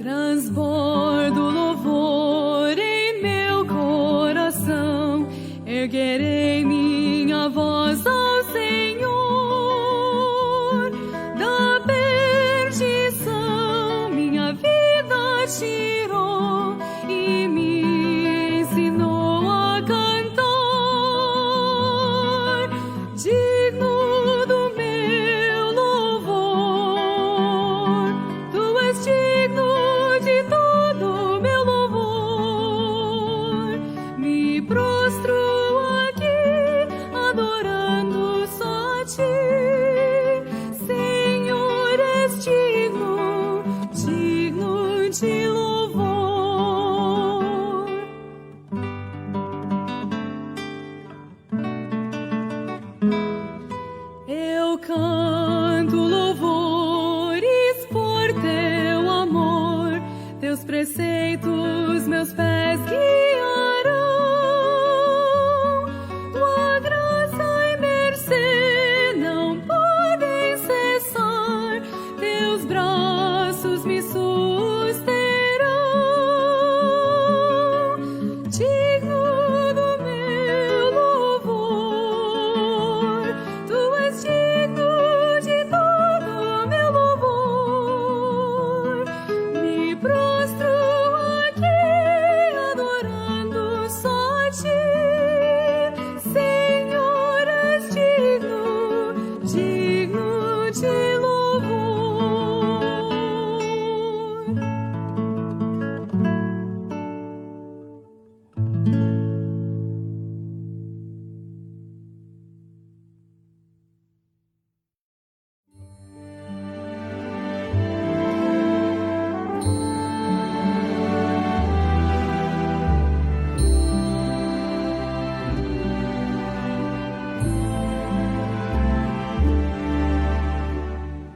Transbordo louvor em meu coração, erguerei minha voz ao Senhor. Da perdição minha vida tirou e me ensinou a cantar. Digno do meu louvor, tu és digno de todo meu louvor. Me prostro aqui, adorando só a ti. Senhor, és digno, digno de louvor. Eu canto louvores por teu amor, teus preceitos meus pés guiarão. Tua graça e mercê não podem cessar, teus braços me susterão. Digno do meu louvor, tu és digno de todo meu louvor. Me prostro aqui, adorando só a ti. Senhor, és digno, digno de louvor.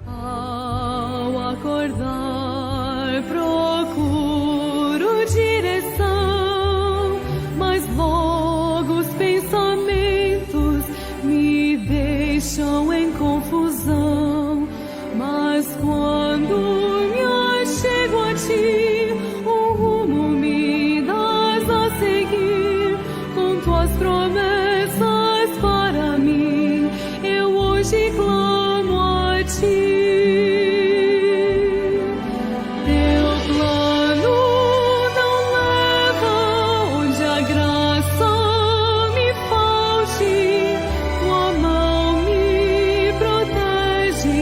Ao acordar procuro direção, mas logo os pensamentos me deixam em confusão. Mas quando me achego a ti, um rumo me dás a seguir, com tuas promessas para mim, eu hoje clamo a ti. Teu plano não leva onde a graça me falte, tua mão me protege,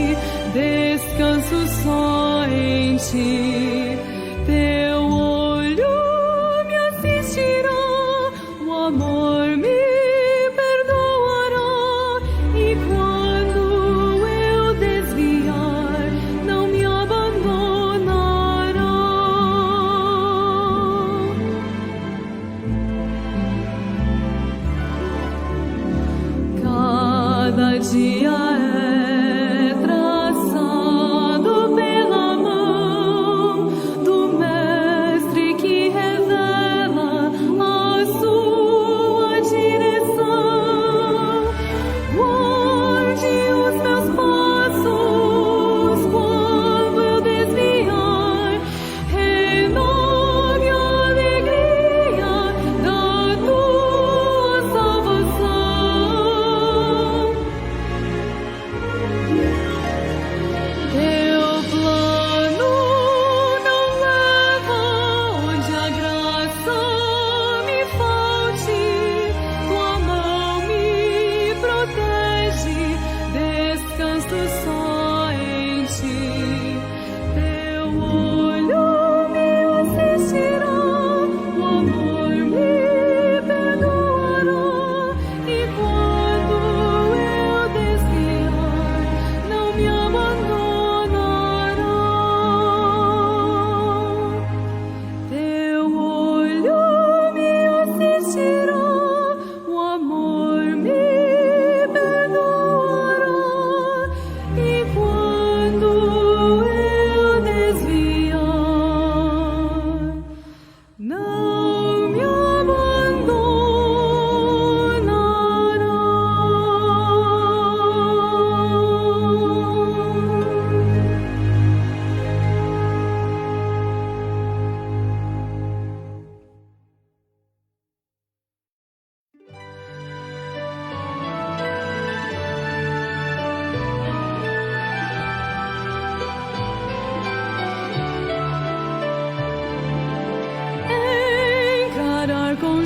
descanso só em ti. Teu olho me assistirá, o amor me perdoará, e quando eu desviar, não me abandonará. Cada dia é traçado pela mão do Mestre que revela a sua direção. Guarde os meus passos quando eu desviar, renove a alegria da tua salvação.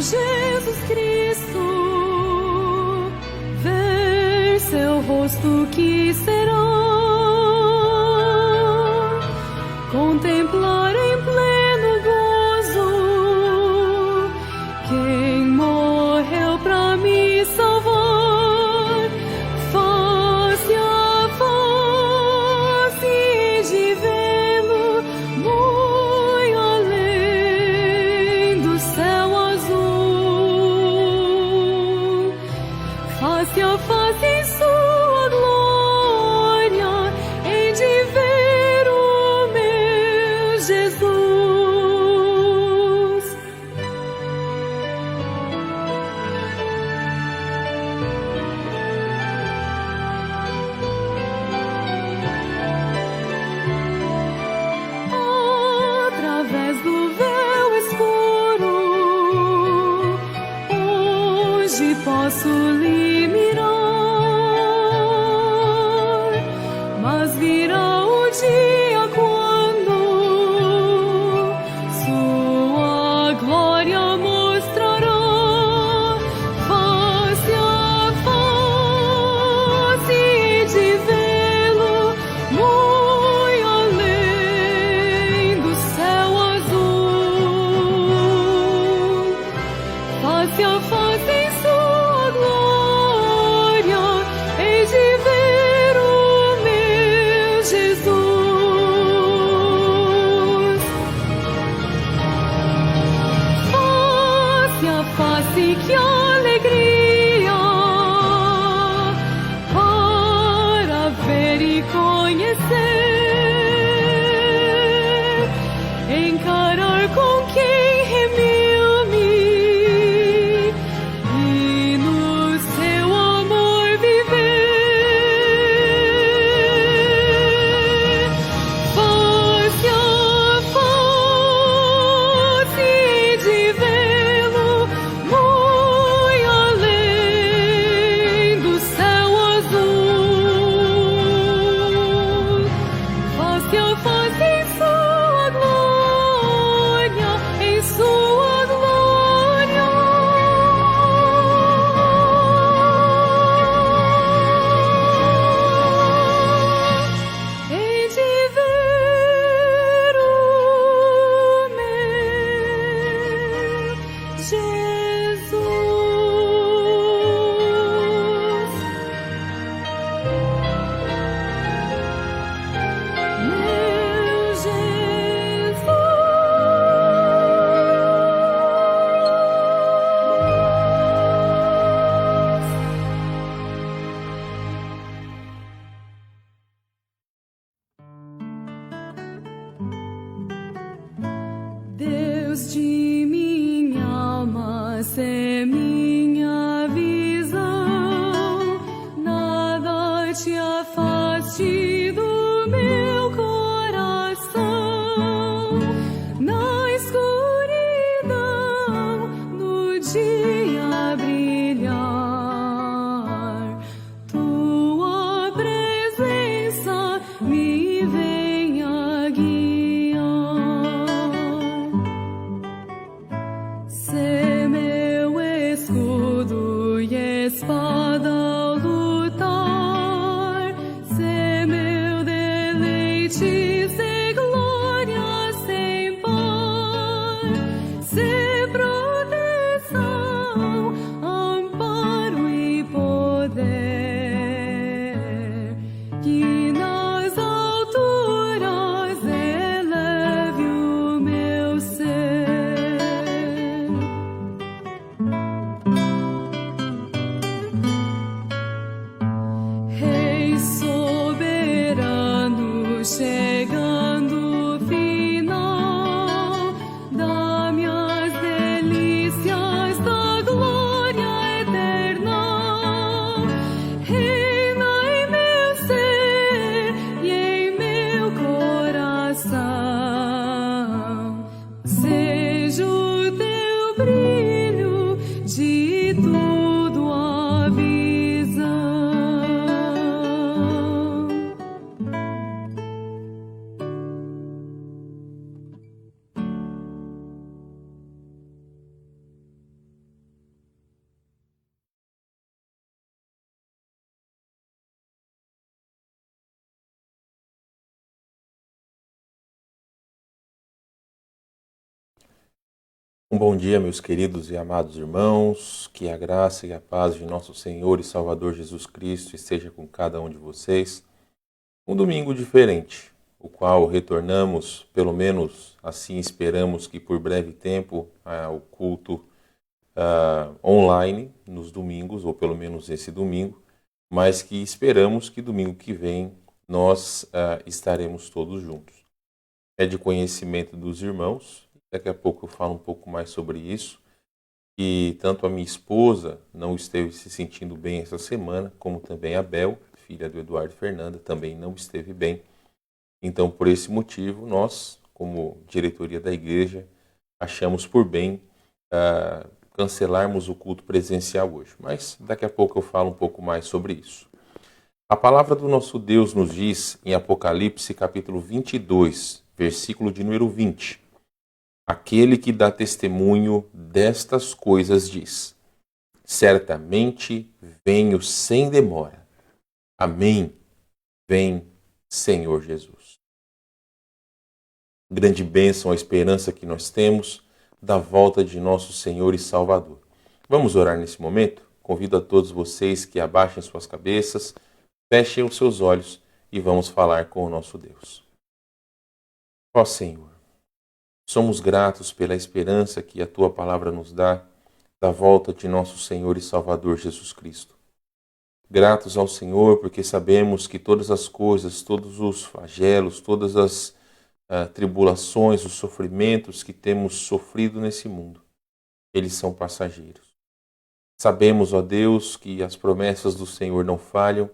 Jesus Cristo, ver seu rosto que será, contemplar em pleno gozo quem morreu pra me salvar, face a face, e de vê-lo muito além do céu azul, face a face em sua glória, hei de ver o meu Jesus. Através do véu escuro, hoje posso lhe mirar, mas virá o dia quando sua glória mostrará, face a face, e de vê-lo muito além do céu azul, face a face em sua glória, hei de ver o meu Jesus. Face a face, que alegria para ver e conhecer, encarar com quem remiu-me e no seu amor viver, face a face, e de vê-lo muito além do céu azul, face a face em sua glória, em sua glória. Hei de ver o meu Jesus. Meu Deus de minha alma, sê minha visão, nada te afaste do meu coração, na escuridão, no dia brilhar, tua presença me venha guiar. Sê meu Um bom dia, meus queridos e amados irmãos, que a graça e a paz de nosso Senhor e Salvador Jesus Cristo esteja com cada um de vocês. Um domingo diferente, o qual retornamos, pelo menos assim esperamos que por breve tempo, ao culto online nos domingos, ou pelo menos esse domingo, mas que esperamos que domingo que vem nós estaremos todos juntos. É de conhecimento dos irmãos, daqui a pouco eu falo um pouco mais sobre isso, que tanto a minha esposa não esteve se sentindo bem essa semana, como também a Bel, filha do Eduardo e Fernanda, também não esteve bem. Então, por esse motivo, nós, como diretoria da igreja, achamos por bem cancelarmos o culto presencial hoje. Mas daqui a pouco eu falo um pouco mais sobre isso. A palavra do nosso Deus nos diz em Apocalipse capítulo 22, versículo de número 20. Aquele que dá testemunho destas coisas diz: certamente venho sem demora. Amém. Vem, Senhor Jesus. Grande bênção a esperança que nós temos da volta de nosso Senhor e Salvador. Vamos orar nesse momento? Convido a todos vocês que abaixem suas cabeças, fechem os seus olhos e vamos falar com o nosso Deus. Ó Senhor, somos gratos pela esperança que a Tua palavra nos dá da volta de nosso Senhor e Salvador Jesus Cristo. Gratos ao Senhor porque sabemos que todas as coisas, todos os flagelos, todas as tribulações, os sofrimentos que temos sofrido nesse mundo, eles são passageiros. Sabemos, ó Deus, que as promessas do Senhor não falham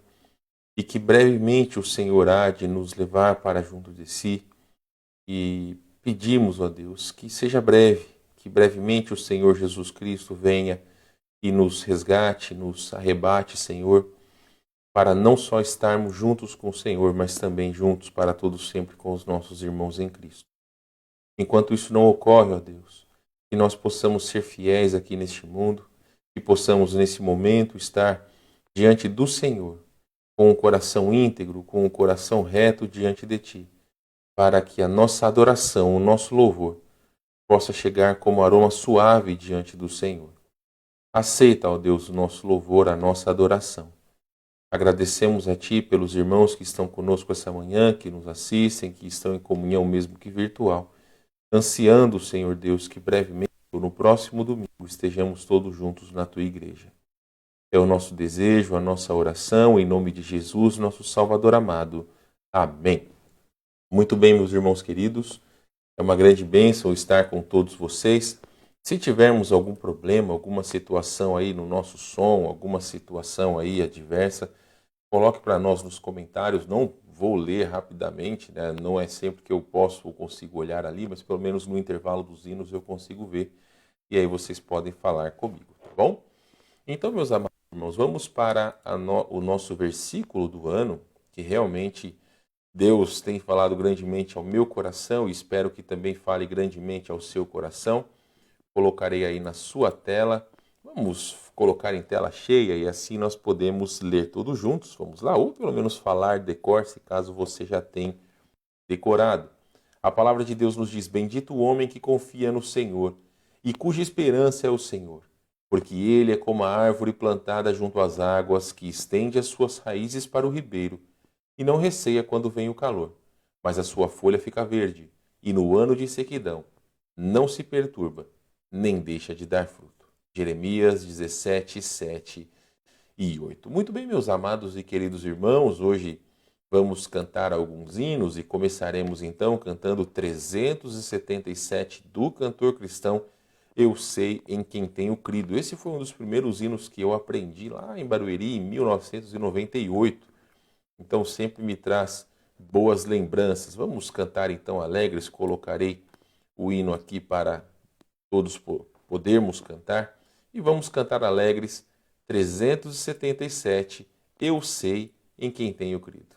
e que brevemente o Senhor há de nos levar para junto de si. E pedimos, ó Deus, que seja breve, que brevemente o Senhor Jesus Cristo venha e nos resgate, nos arrebate, Senhor, para não só estarmos juntos com o Senhor, mas também juntos para todos sempre com os nossos irmãos em Cristo. Enquanto isso não ocorre, ó Deus, que nós possamos ser fiéis aqui neste mundo, que possamos nesse momento estar diante do Senhor, com o coração íntegro, com o coração reto diante de Ti, para que a nossa adoração, o nosso louvor, possa chegar como aroma suave diante do Senhor. Aceita, ó Deus, o nosso louvor, a nossa adoração. Agradecemos a Ti pelos irmãos que estão conosco essa manhã, que nos assistem, que estão em comunhão mesmo que virtual, ansiando, Senhor Deus, que brevemente, no próximo domingo, estejamos todos juntos na Tua igreja. É o nosso desejo, a nossa oração, em nome de Jesus, nosso Salvador amado. Amém. Muito bem, meus irmãos queridos, é uma grande bênção estar com todos vocês. Se tivermos algum problema, alguma situação aí no nosso som, alguma situação aí adversa, coloque para nós nos comentários. Não vou ler rapidamente, né? Não é sempre que eu posso ou consigo olhar ali, mas pelo menos no intervalo dos hinos eu consigo ver. E aí vocês podem falar comigo, tá bom? Então, meus amados irmãos, vamos para o nosso versículo do ano, que realmente Deus tem falado grandemente ao meu coração e espero que também fale grandemente ao seu coração. Colocarei aí na sua tela. Vamos colocar em tela cheia e assim nós podemos ler todos juntos. Vamos lá, ou pelo menos falar de cor, se caso você já tem decorado. A palavra de Deus nos diz: bendito o homem que confia no Senhor e cuja esperança é o Senhor, porque ele é como a árvore plantada junto às águas, que estende as suas raízes para o ribeiro e não receia quando vem o calor, mas a sua folha fica verde, e no ano de sequidão não se perturba, nem deixa de dar fruto. Jeremias 17, 7 e 8. Muito bem, meus amados e queridos irmãos, hoje vamos cantar alguns hinos e começaremos então cantando 377 do cantor cristão Eu Sei em Quem Tenho Crido. Esse foi um dos primeiros hinos que eu aprendi lá em Barueri em 1998. Então sempre me traz boas lembranças. Vamos cantar então alegres. Colocarei o hino aqui para todos podermos cantar. E vamos cantar alegres 377, Eu Sei em Quem Tenho Crido.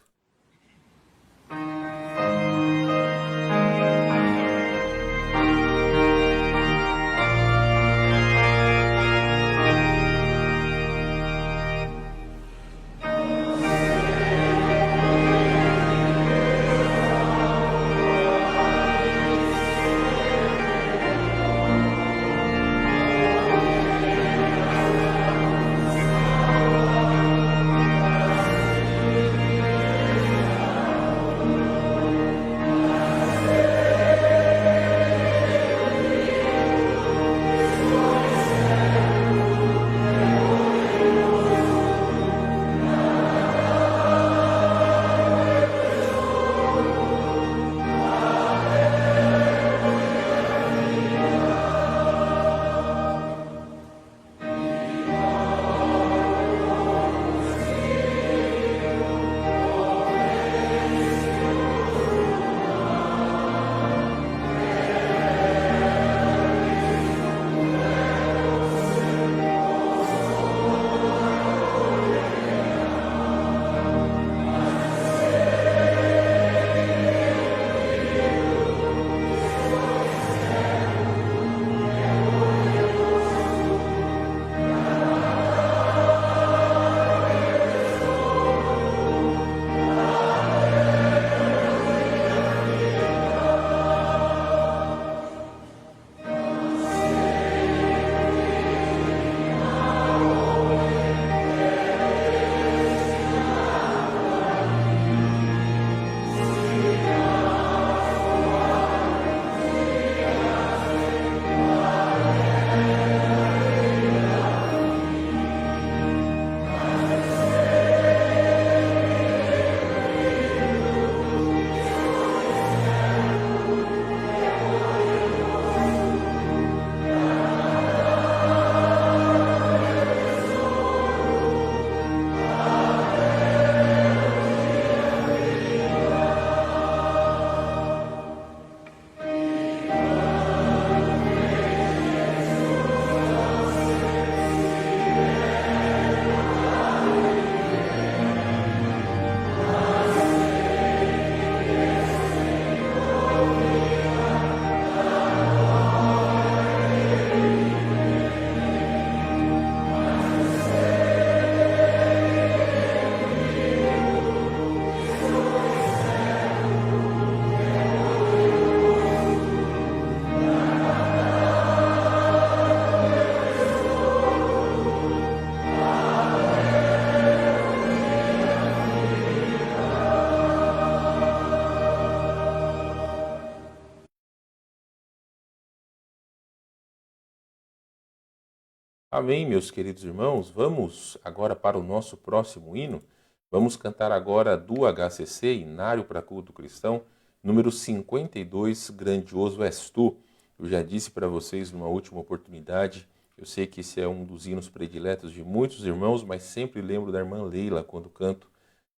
Amém, meus queridos irmãos. Vamos agora para o nosso próximo hino. Vamos cantar agora do HCC, Inário para Culto Cristão, número 52, Grandioso És Tu. Eu já disse para vocês numa última oportunidade, eu sei que esse é um dos hinos prediletos de muitos irmãos, mas sempre lembro da irmã Leila quando canto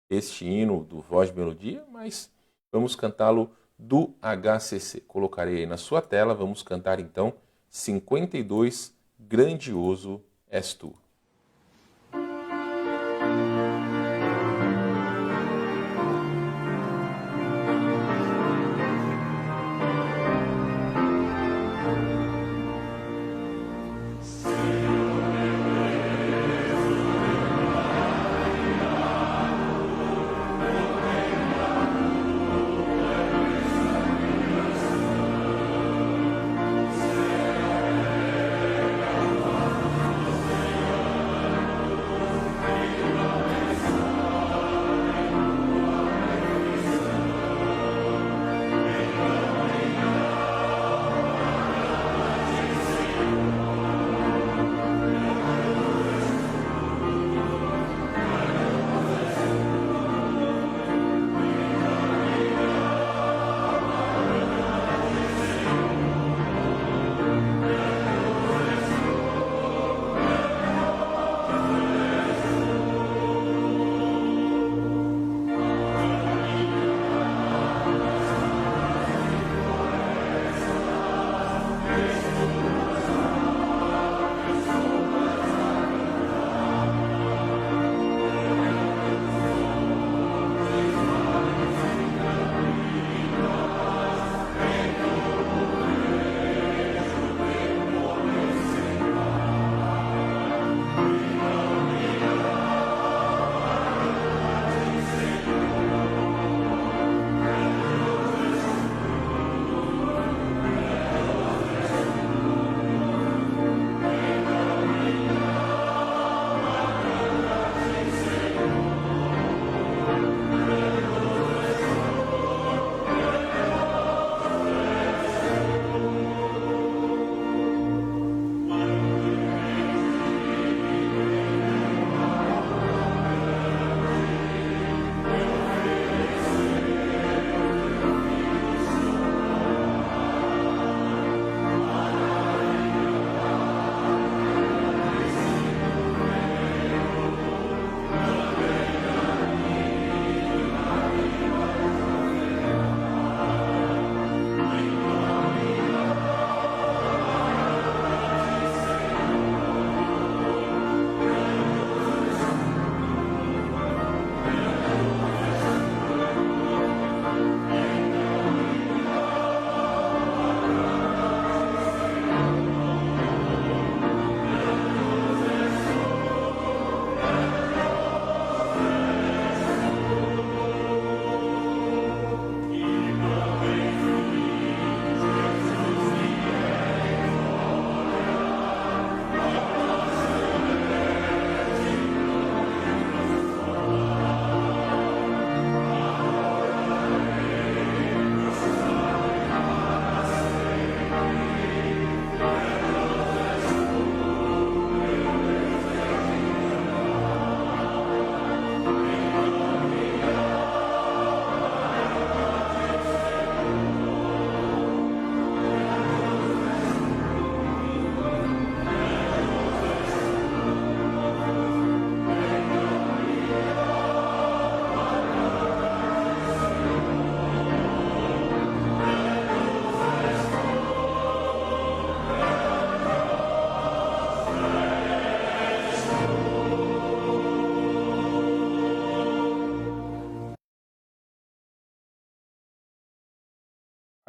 este hino do Voz de Melodia, mas vamos cantá-lo do HCC. Colocarei aí na sua tela, vamos cantar então 52, Grandioso És Tu.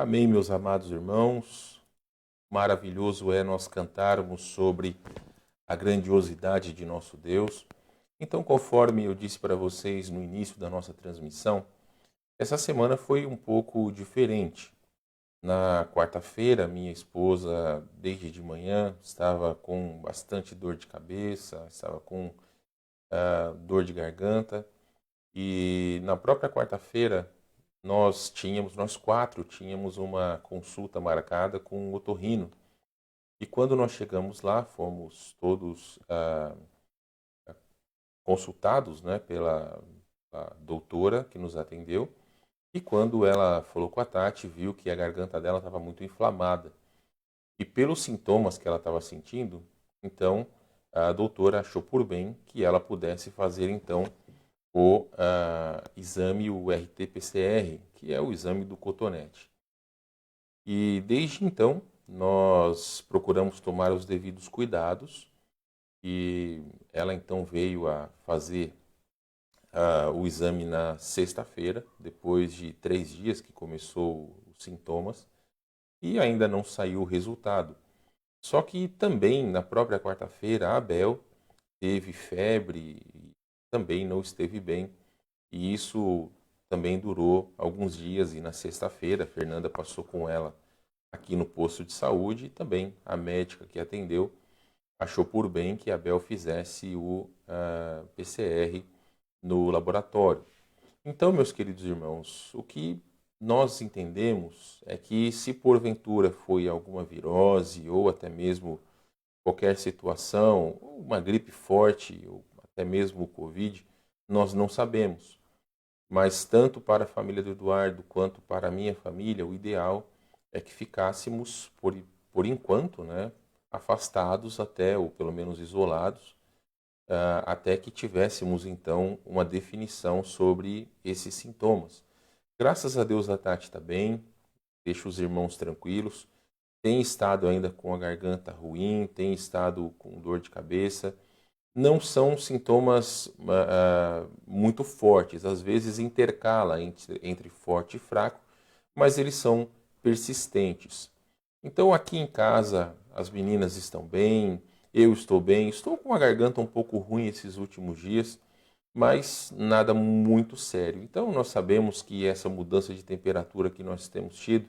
Amém, meus amados irmãos. Maravilhoso é nós cantarmos sobre a grandiosidade de nosso Deus. Então, conforme eu disse para vocês no início da nossa transmissão, essa semana foi um pouco diferente. Na quarta-feira, minha esposa, desde de manhã, estava com bastante dor de cabeça, estava com dor de garganta. E na própria quarta-feira, nós quatro tínhamos uma consulta marcada com um otorrino. E quando nós chegamos lá, fomos todos consultados, né, pela a doutora que nos atendeu. E quando ela falou com a Tati, viu que a garganta dela estava muito inflamada. E pelos sintomas que ela estava sentindo, então a doutora achou por bem que ela pudesse fazer então o exame, o RT-PCR, que é o exame do cotonete. E desde então nós procuramos tomar os devidos cuidados e ela então veio a fazer o exame na sexta-feira, depois de 3 dias que começou os sintomas, e ainda não saiu o resultado. Só que também na própria quarta-feira a Abel teve febre e também não esteve bem. E isso também durou alguns dias. E na sexta-feira a Fernanda passou com ela aqui no posto de saúde e também a médica que atendeu achou por bem que a Abel fizesse o PCR no laboratório. Então, meus queridos irmãos, o que nós entendemos é que se porventura foi alguma virose ou até mesmo qualquer situação, uma gripe forte ou até mesmo o Covid, nós não sabemos. Mas tanto para a família do Eduardo quanto para a minha família, o ideal é que ficássemos, por enquanto, né, afastados até, ou pelo menos isolados, até que tivéssemos então uma definição sobre esses sintomas. Graças a Deus a Tati está bem, deixa os irmãos tranquilos, tem estado ainda com a garganta ruim, tem estado com dor de cabeça. Não são sintomas muito fortes, às vezes intercala entre forte e fraco, mas eles são persistentes. Então aqui em casa as meninas estão bem, eu estou bem, estou com a garganta um pouco ruim esses últimos dias, mas nada muito sério. Então nós sabemos que essa mudança de temperatura que nós temos tido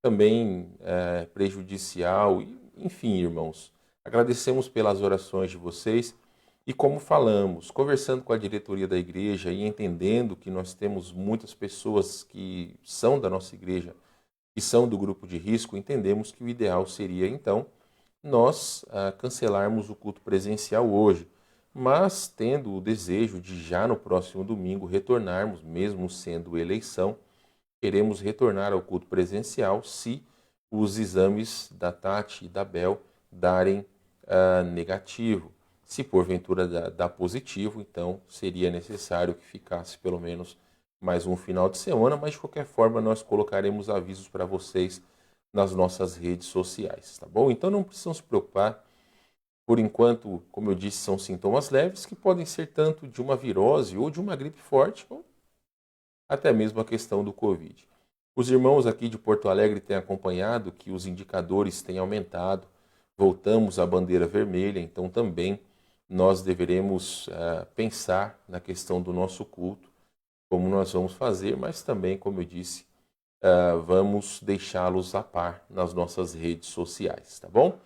também é prejudicial. Enfim, irmãos, agradecemos pelas orações de vocês e como falamos, conversando com a diretoria da igreja e entendendo que nós temos muitas pessoas que são da nossa igreja, que são do grupo de risco, entendemos que o ideal seria então nós cancelarmos o culto presencial hoje, mas tendo o desejo de já no próximo domingo retornarmos, mesmo sendo eleição, queremos retornar ao culto presencial se os exames da Tati e da Bel darem negativo. Se porventura dá positivo, então seria necessário que ficasse pelo menos mais um final de semana, mas de qualquer forma nós colocaremos avisos para vocês nas nossas redes sociais, tá bom? Então não precisam se preocupar. Por enquanto, como eu disse, são sintomas leves que podem ser tanto de uma virose ou de uma gripe forte, ou até mesmo a questão do Covid. Os irmãos aqui de Porto Alegre têm acompanhado que os indicadores têm aumentado, voltamos à bandeira vermelha, então também nós deveremos pensar na questão do nosso culto, como nós vamos fazer, mas também, como eu disse, vamos deixá-los a par nas nossas redes sociais, tá bom?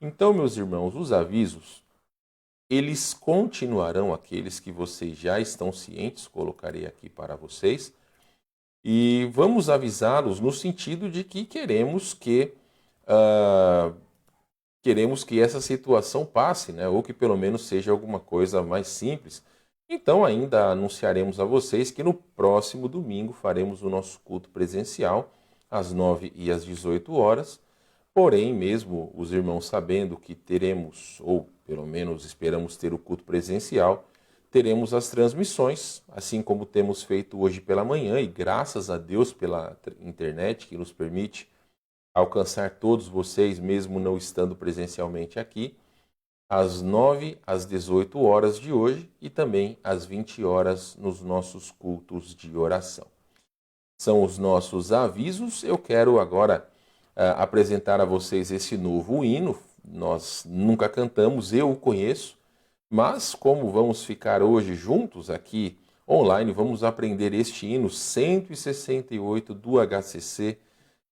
Então, meus irmãos, os avisos, eles continuarão aqueles que vocês já estão cientes, colocarei aqui para vocês, e vamos avisá-los no sentido de que queremos que essa situação passe, né? Ou que pelo menos seja alguma coisa mais simples. Então ainda anunciaremos a vocês que no próximo domingo faremos o nosso culto presencial às 9 e às 18 horas. Porém, mesmo os irmãos sabendo que teremos, ou pelo menos esperamos ter o culto presencial, teremos as transmissões, assim como temos feito hoje pela manhã, e graças a Deus pela internet que nos permite alcançar todos vocês, mesmo não estando presencialmente aqui, às 9 às 18 horas de hoje e também às 20 horas nos nossos cultos de oração. São os nossos avisos. Eu quero agora apresentar a vocês esse novo hino. Nós nunca cantamos, eu o conheço, mas como vamos ficar hoje juntos aqui online, vamos aprender este hino 168 do HCC,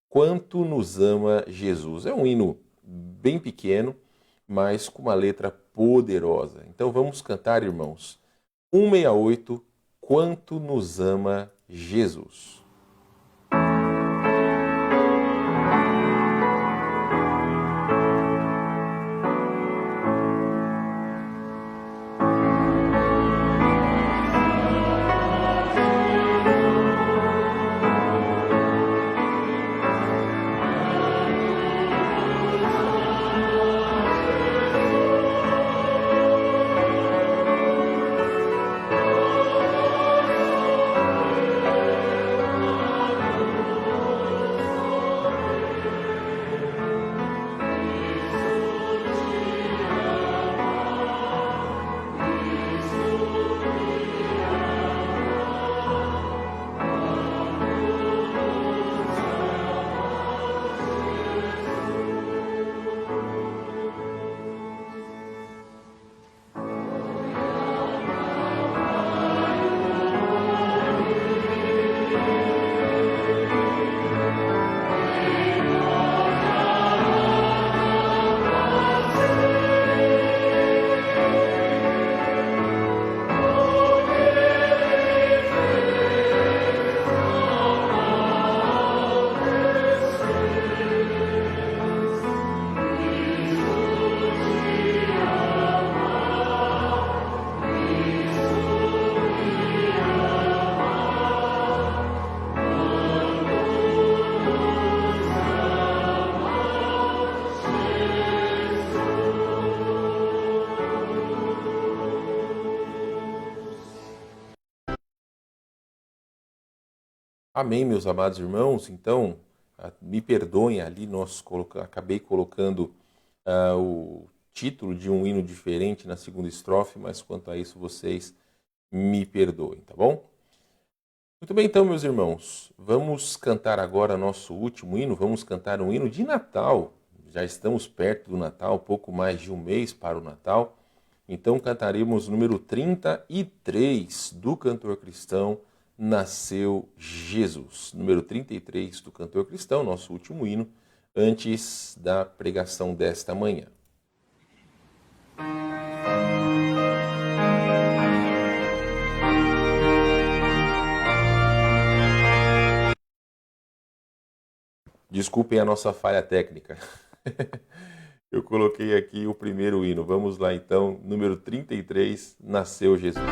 Quanto nos ama Jesus. É um hino bem pequeno, mas com uma letra poderosa. Então vamos cantar, irmãos. 168, Quanto nos ama Jesus. Amém, meus amados irmãos. Então, me perdoem ali, acabei colocando o título de um hino diferente na segunda estrofe, mas quanto a isso vocês me perdoem, tá bom? Muito bem, então, meus irmãos, vamos cantar agora nosso último hino, vamos cantar um hino de Natal. Já estamos perto do Natal, pouco mais de um mês para o Natal. Então cantaremos o número 33 do cantor cristão Nasceu Jesus. Número 33 do cantor cristão, nosso último hino, antes da pregação desta manhã. Desculpem a nossa falha técnica. Eu coloquei aqui o primeiro hino. Vamos lá então, número 33, Nasceu Jesus.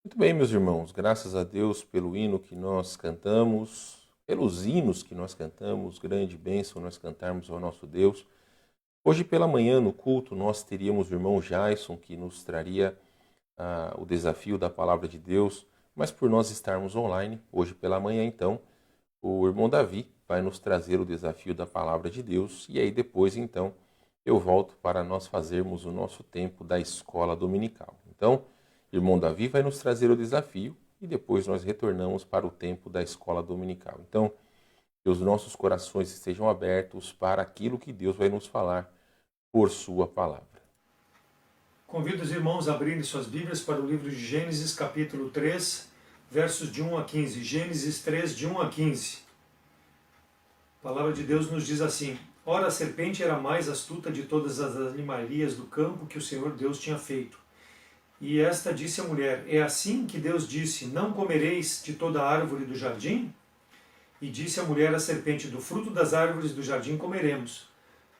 Muito bem, meus irmãos, graças a Deus pelo hino que nós cantamos, pelos hinos que nós cantamos, grande bênção nós cantarmos ao nosso Deus. Hoje pela manhã, no culto, nós teríamos o irmão Jason, que nos traria o desafio da Palavra de Deus, mas por nós estarmos online, hoje pela manhã, então, o irmão Davi vai nos trazer o desafio da Palavra de Deus, e aí depois, então, eu volto para nós fazermos o nosso tempo da escola dominical. Então, o irmão Davi vai nos trazer o desafio e depois nós retornamos para o tempo da escola dominical. Então, que os nossos corações estejam abertos para aquilo que Deus vai nos falar por sua palavra. Convido os irmãos a abrirem suas Bíblias para o livro de Gênesis, capítulo 3, versos de 1 a 15. Gênesis 3, de 1 a 15. A palavra de Deus nos diz assim: Ora, a serpente era a mais astuta de todas as animalias do campo que o Senhor Deus tinha feito. E esta disse à mulher: É assim que Deus disse: Não comereis de toda a árvore do jardim? E disse a mulher à serpente: Do fruto das árvores do jardim comeremos.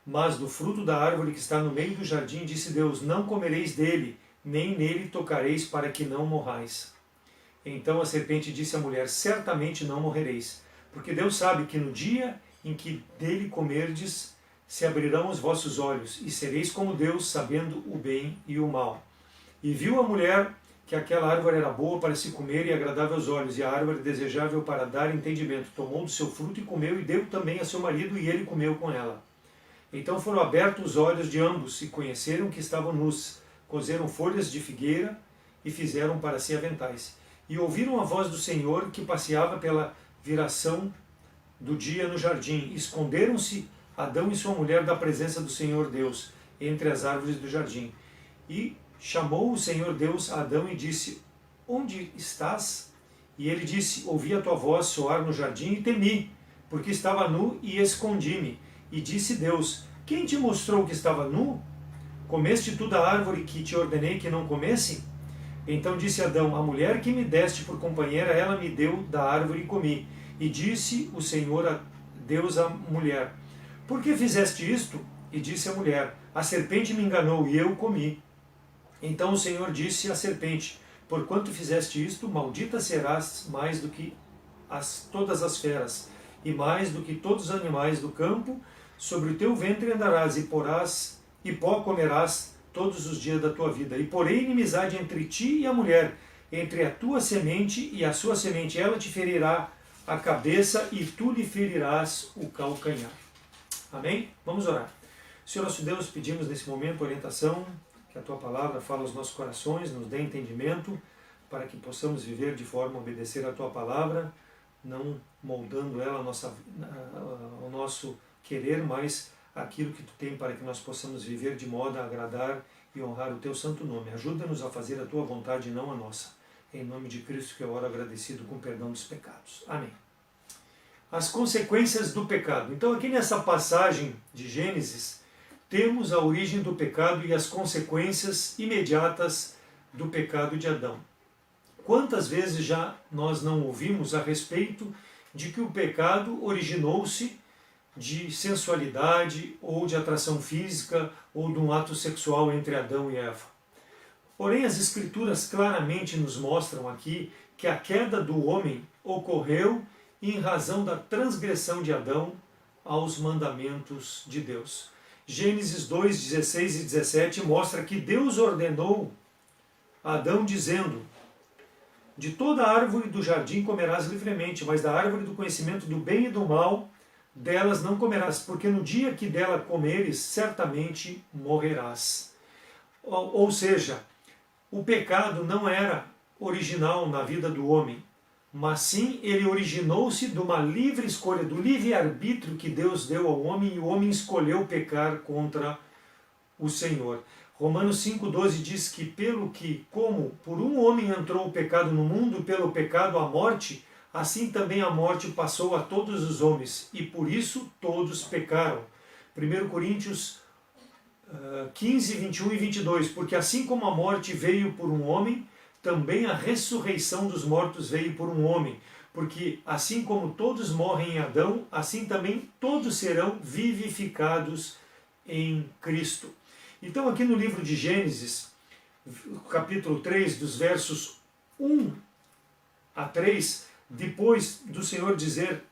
Mas do fruto da árvore que está no meio do jardim, disse Deus: Não comereis dele, nem nele tocareis, para que não morrais. Então a serpente disse à mulher: Certamente não morrereis, porque Deus sabe que no dia em que dele comerdes, se abrirão os vossos olhos, e sereis como Deus, sabendo o bem e o mal. E viu a mulher que aquela árvore era boa para se comer e agradável aos olhos, e a árvore desejável para dar entendimento. Tomou do seu fruto e comeu, e deu também a seu marido, e ele comeu com ela. Então foram abertos os olhos de ambos, e conheceram que estavam nus. Cozeram folhas de figueira, e fizeram para si aventais. E ouviram a voz do Senhor, que passeava pela viração do dia no jardim. Esconderam-se Adão e sua mulher da presença do Senhor Deus, entre as árvores do jardim. E chamou o Senhor Deus a Adão e disse: onde estás? E ele disse: ouvi a tua voz soar no jardim e temi, porque estava nu e escondi-me. E disse Deus: quem te mostrou que estava nu? Comeste tu da árvore que te ordenei que não comesse? Então disse Adão: a mulher que me deste por companheira, ela me deu da árvore e comi. E disse o Senhor a Deus à mulher: por que fizeste isto? E disse a mulher: a serpente me enganou e eu comi. Então o Senhor disse à serpente: porquanto fizeste isto, maldita serás mais do que todas as feras, e mais do que todos os animais do campo. Sobre o teu ventre andarás, e pó comerás todos os dias da tua vida. E porém inimizade entre ti e a mulher, entre a tua semente e a sua semente. Ela te ferirá a cabeça, e tu lhe ferirás o calcanhar. Amém? Vamos orar. Senhor nosso Deus, pedimos nesse momento orientação, que a tua palavra fale aos nossos corações, nos dê entendimento, para que possamos viver de forma a obedecer a tua palavra, não moldando ela ao nosso querer, mas aquilo que tu tem para que nós possamos viver de modo a agradar e honrar o teu santo nome. Ajuda-nos a fazer a tua vontade e não a nossa. Em nome de Cristo que eu oro agradecido com perdão dos pecados. Amém. As consequências do pecado. Então aqui nessa passagem de Gênesis, temos a origem do pecado e as consequências imediatas do pecado de Adão. Quantas vezes já nós não ouvimos a respeito de que o pecado originou-se de sensualidade ou de atração física ou de um ato sexual entre Adão e Eva? Porém, as Escrituras claramente nos mostram aqui que a queda do homem ocorreu em razão da transgressão de Adão aos mandamentos de Deus. Gênesis 2, 16 e 17 mostra que Deus ordenou a Adão dizendo: de toda árvore do jardim comerás livremente, mas da árvore do conhecimento do bem e do mal, delas não comerás, porque no dia que dela comeres, certamente morrerás. Ou seja, o pecado não era original na vida do homem, mas sim ele originou-se de uma livre escolha, do livre-arbítrio que Deus deu ao homem, e o homem escolheu pecar contra o Senhor. Romanos 5,12 diz que como por um homem entrou o pecado no mundo, pelo pecado a morte, assim também a morte passou a todos os homens, e por isso todos pecaram. 1 Coríntios 15, 21 e 22, porque assim como a morte veio por um homem, também a ressurreição dos mortos veio por um homem, porque assim como todos morrem em Adão, assim também todos serão vivificados em Cristo. Então aqui no livro de Gênesis, capítulo 3, dos versos 1 a 3, depois do Senhor dizer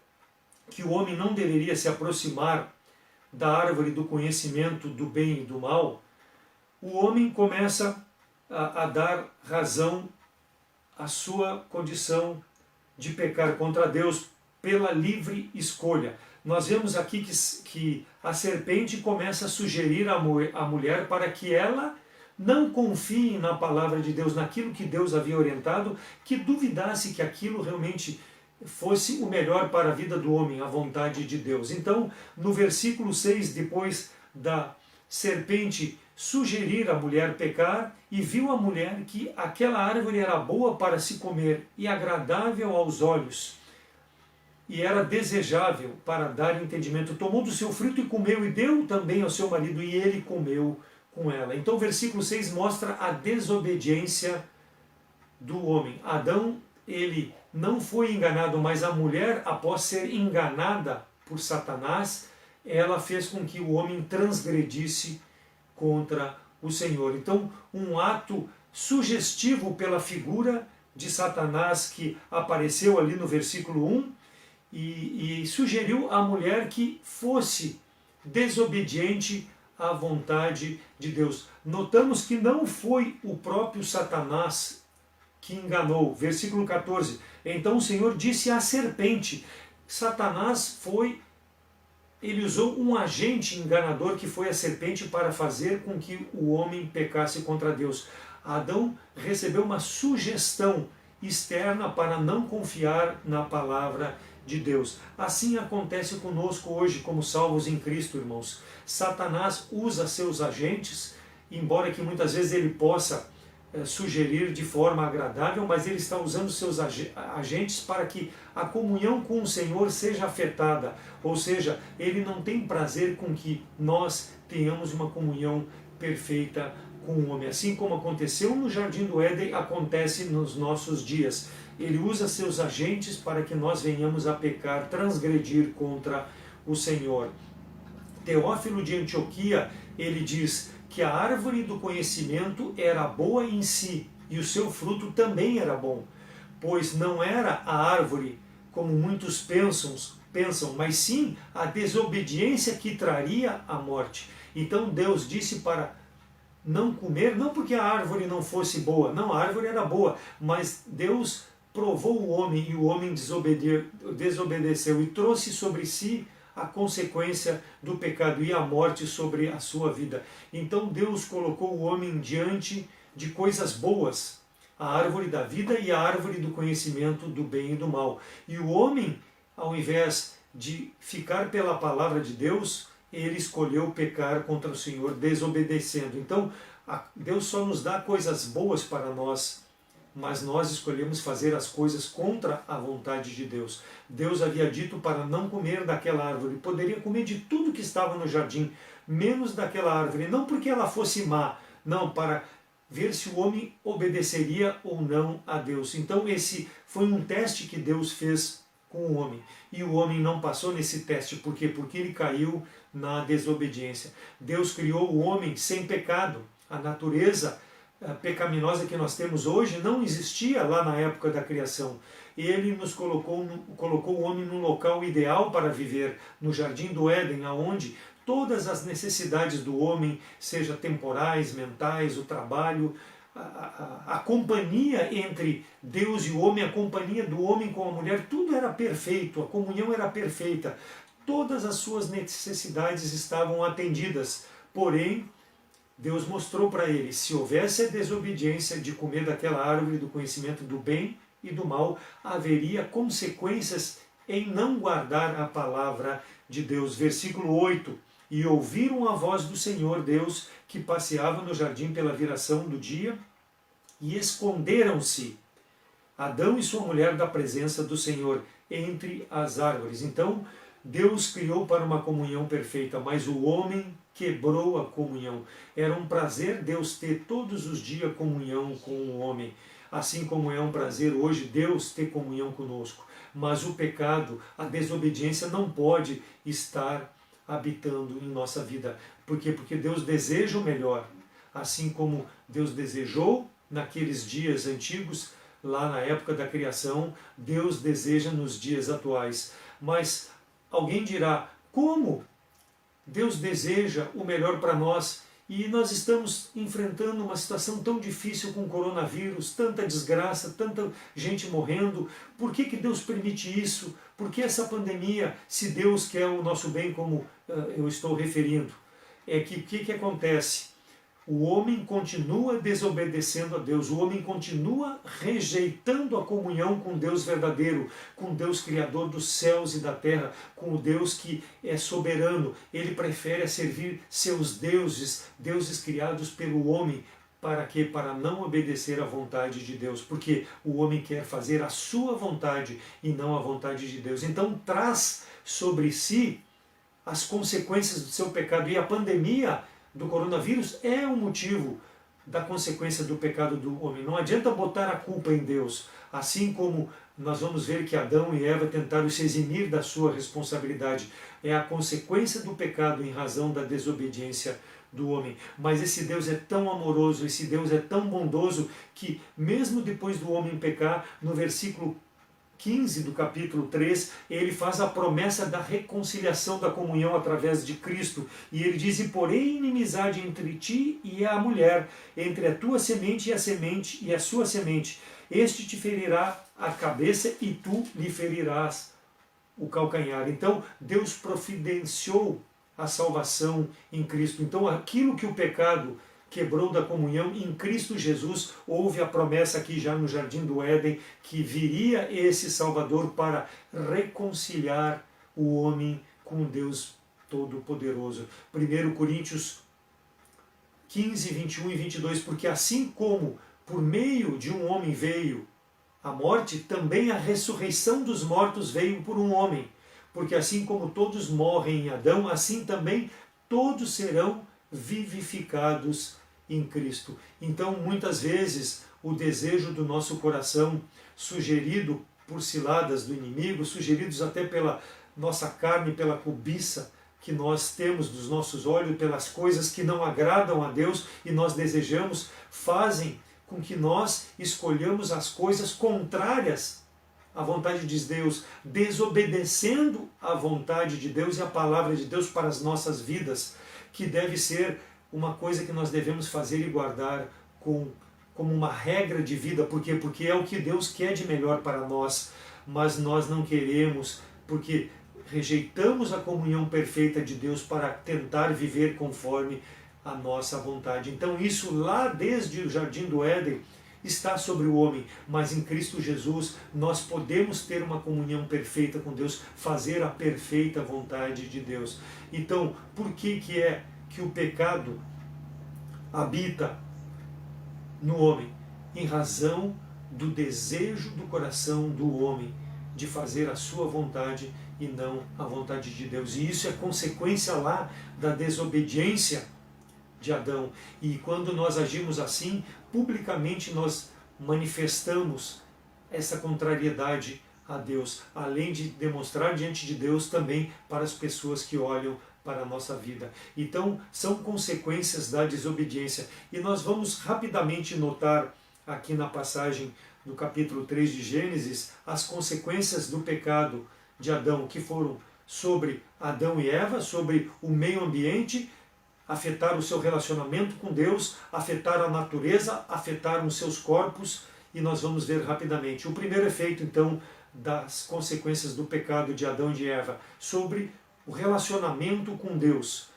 que o homem não deveria se aproximar da árvore do conhecimento do bem e do mal, o homem começa a dar razão à sua condição de pecar contra Deus pela livre escolha. Nós vemos aqui que a serpente começa a sugerir à mulher para que ela não confie na palavra de Deus, naquilo que Deus havia orientado, que duvidasse que aquilo realmente fosse o melhor para a vida do homem, a vontade de Deus. Então, no versículo 6, depois da serpente sugerir à mulher pecar, e viu a mulher que aquela árvore era boa para se comer e agradável aos olhos, e era desejável para dar entendimento. Tomou do seu fruto e comeu, e deu também ao seu marido, e ele comeu com ela. Então o versículo 6 mostra a desobediência do homem. Adão, ele não foi enganado, mas a mulher, após ser enganada por Satanás, ela fez com que o homem transgredisse contra o Senhor. Então, um ato sugestivo pela figura de Satanás que apareceu ali no versículo 1 e sugeriu à mulher que fosse desobediente à vontade de Deus. Notamos que não foi o próprio Satanás que enganou. Versículo 14. Então o Senhor disse à serpente. Satanás ele usou um agente enganador que foi a serpente para fazer com que o homem pecasse contra Deus. Adão recebeu uma sugestão externa para não confiar na palavra de Deus. Assim acontece conosco hoje como salvos em Cristo, irmãos. Satanás usa seus agentes, embora que muitas vezes ele possa sugerir de forma agradável, mas ele está usando seus agentes para que a comunhão com o Senhor seja afetada, ou seja, ele não tem prazer com que nós tenhamos uma comunhão perfeita com o homem. Assim como aconteceu no Jardim do Éden, acontece nos nossos dias. Ele usa seus agentes para que nós venhamos a pecar, transgredir contra o Senhor. Teófilo de Antioquia, ele diz que a árvore do conhecimento era boa em si, e o seu fruto também era bom, pois não era a árvore, como muitos pensam, mas sim a desobediência que traria a morte. Então Deus disse para não comer, não porque a árvore não fosse boa, não, a árvore era boa, mas Deus provou o homem e o homem desobedeceu e trouxe sobre si a consequência do pecado e a morte sobre a sua vida. Então Deus colocou o homem diante de coisas boas, a árvore da vida e a árvore do conhecimento do bem e do mal. E o homem, ao invés de ficar pela palavra de Deus, ele escolheu pecar contra o Senhor, desobedecendo. Então Deus só nos dá coisas boas para nós, mas nós escolhemos fazer as coisas contra a vontade de Deus. Deus havia dito para não comer daquela árvore. Poderia comer de tudo que estava no jardim, menos daquela árvore. Não porque ela fosse má, não, para ver se o homem obedeceria ou não a Deus. Então esse foi um teste que Deus fez com o homem. E o homem não passou nesse teste. Por quê? Porque ele caiu na desobediência. Deus criou o homem sem pecado. A natureza pecaminosa que nós temos hoje não existia lá na época da criação. Ele nos colocou o homem num local ideal para viver, no Jardim do Éden, aonde todas as necessidades do homem, seja temporais, mentais, o trabalho, a companhia entre Deus e o homem, a companhia do homem com a mulher, tudo era perfeito, a comunhão era perfeita, todas as suas necessidades estavam atendidas. Porém, Deus mostrou para ele, se houvesse a desobediência de comer daquela árvore do conhecimento do bem e do mal, haveria consequências em não guardar a palavra de Deus. Versículo 8. E ouviram a voz do Senhor Deus, que passeava no jardim pela viração do dia, e esconderam-se Adão e sua mulher da presença do Senhor entre as árvores. Então, Deus criou para uma comunhão perfeita, mas o homem quebrou a comunhão. Era um prazer Deus ter todos os dias comunhão com o homem, assim como é um prazer hoje Deus ter comunhão conosco. Mas o pecado, a desobediência não pode estar habitando em nossa vida. Por quê? Porque Deus deseja o melhor. Assim como Deus desejou naqueles dias antigos, lá na época da criação, Deus deseja nos dias atuais. Mas alguém dirá, como Deus deseja o melhor para nós e nós estamos enfrentando uma situação tão difícil com o coronavírus, tanta desgraça, tanta gente morrendo? Por que Deus permite isso? Por que essa pandemia, se Deus quer o nosso bem, como eu estou referindo? É que o que acontece? O homem continua desobedecendo a Deus, o homem continua rejeitando a comunhão com Deus verdadeiro, com Deus criador dos céus e da terra, com o Deus que é soberano. Ele prefere servir seus deuses, deuses criados pelo homem. Para quê? Para não obedecer à vontade de Deus, porque o homem quer fazer a sua vontade e não a vontade de Deus. Então traz sobre si as consequências do seu pecado, e a pandemia do coronavírus é o motivo da consequência do pecado do homem. Não adianta botar a culpa em Deus, assim como nós vamos ver que Adão e Eva tentaram se eximir da sua responsabilidade. É a consequência do pecado em razão da desobediência do homem. Mas esse Deus é tão amoroso, esse Deus é tão bondoso, que mesmo depois do homem pecar, no versículo 15 do capítulo 3, ele faz a promessa da reconciliação da comunhão através de Cristo. E ele diz: e porém inimizade entre ti e a mulher, entre a tua semente e a sua semente. Este te ferirá a cabeça e tu lhe ferirás o calcanhar. Então Deus providenciou a salvação em Cristo. Então aquilo que o pecado quebrou da comunhão, em Cristo Jesus houve a promessa aqui já no Jardim do Éden, que viria esse Salvador para reconciliar o homem com Deus Todo-Poderoso. 1 Coríntios 15, 21 e 22, porque assim como por meio de um homem veio a morte, também a ressurreição dos mortos veio por um homem. Porque assim como todos morrem em Adão, assim também todos serão vivificados em Cristo. Então, muitas vezes, o desejo do nosso coração, sugerido por ciladas do inimigo, sugeridos até pela nossa carne, pela cobiça que nós temos dos nossos olhos, pelas coisas que não agradam a Deus e nós desejamos, fazem com que nós escolhamos as coisas contrárias à vontade de Deus, desobedecendo à vontade de Deus e a palavra de Deus para as nossas vidas, que deve ser uma coisa que nós devemos fazer e guardar como uma regra de vida. Por quê? Porque é o que Deus quer de melhor para nós, mas nós não queremos, porque rejeitamos a comunhão perfeita de Deus para tentar viver conforme a nossa vontade. Então isso lá desde o Jardim do Éden está sobre o homem, mas em Cristo Jesus nós podemos ter uma comunhão perfeita com Deus, fazer a perfeita vontade de Deus. Então, por que é que o pecado habita no homem? Em razão do desejo do coração do homem de fazer a sua vontade e não a vontade de Deus. E isso é consequência lá da desobediência de Adão. E quando nós agimos assim, publicamente nós manifestamos essa contrariedade a Deus, além de demonstrar diante de Deus também para as pessoas que olham para a nossa vida. Então, são consequências da desobediência. E nós vamos rapidamente notar aqui na passagem do capítulo 3 de Gênesis as consequências do pecado de Adão, que foram sobre Adão e Eva, sobre o meio ambiente, afetaram o seu relacionamento com Deus, afetaram a natureza, afetaram os seus corpos, e nós vamos ver rapidamente. O primeiro efeito, então, das consequências do pecado de Adão e de Eva sobre o relacionamento com Deus.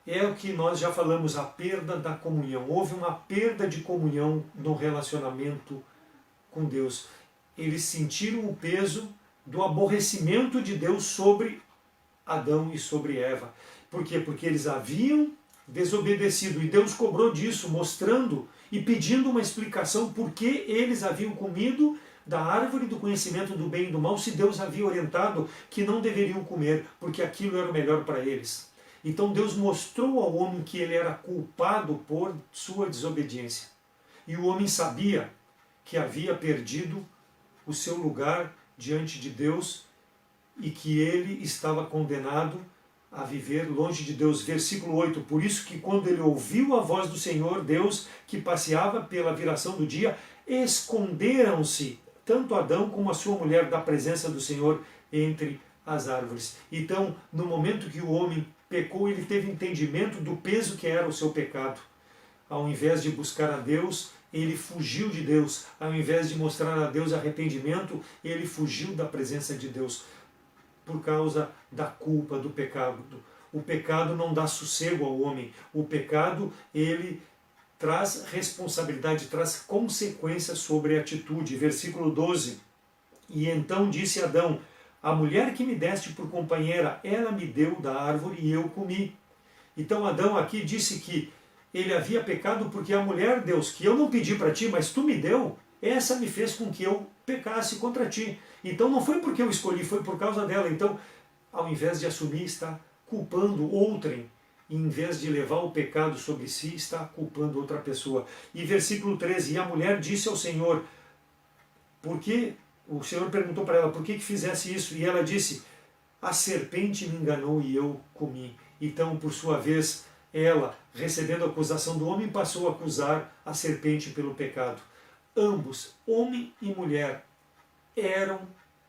É o que nós já falamos, a perda da comunhão. Houve uma perda de comunhão no relacionamento com Deus. Eles sentiram o peso do aborrecimento de Deus sobre Adão e sobre Eva. Por quê? Porque eles haviam desobedecido e Deus cobrou disso, mostrando e pedindo uma explicação por que eles haviam comido da árvore do conhecimento do bem e do mal, se Deus havia orientado que não deveriam comer, porque aquilo era o melhor para eles. Então Deus mostrou ao homem que ele era culpado por sua desobediência. E o homem sabia que havia perdido o seu lugar diante de Deus e que ele estava condenado a viver longe de Deus. Versículo 8, por isso que quando ele ouviu a voz do Senhor, Deus, que passeava pela viração do dia, esconderam-se tanto Adão como a sua mulher da presença do Senhor entre as árvores. Então, no momento que o homem pecou, ele teve entendimento do peso que era o seu pecado. Ao invés de buscar a Deus, ele fugiu de Deus. Ao invés de mostrar a Deus arrependimento, ele fugiu da presença de Deus por causa da culpa do pecado. O pecado não dá sossego ao homem. O pecado, ele traz responsabilidade, traz consequências sobre a atitude. Versículo 12. E então disse Adão, a mulher que me deste por companheira, ela me deu da árvore e eu comi. Então Adão aqui disse que ele havia pecado porque a mulher, Deus, que eu não pedi para ti, mas tu me deu, essa me fez com que eu pecasse contra ti. Então não foi porque eu escolhi, foi por causa dela. Então, ao invés de assumir, está culpando outrem. Em vez de levar o pecado sobre si, está culpando outra pessoa. E versículo 13, e a mulher disse ao Senhor, porque o Senhor perguntou para ela, por que fizesse isso? E ela disse, a serpente me enganou e eu comi. Então, por sua vez, ela, recebendo a acusação do homem, passou a acusar a serpente pelo pecado. Ambos, homem e mulher, eram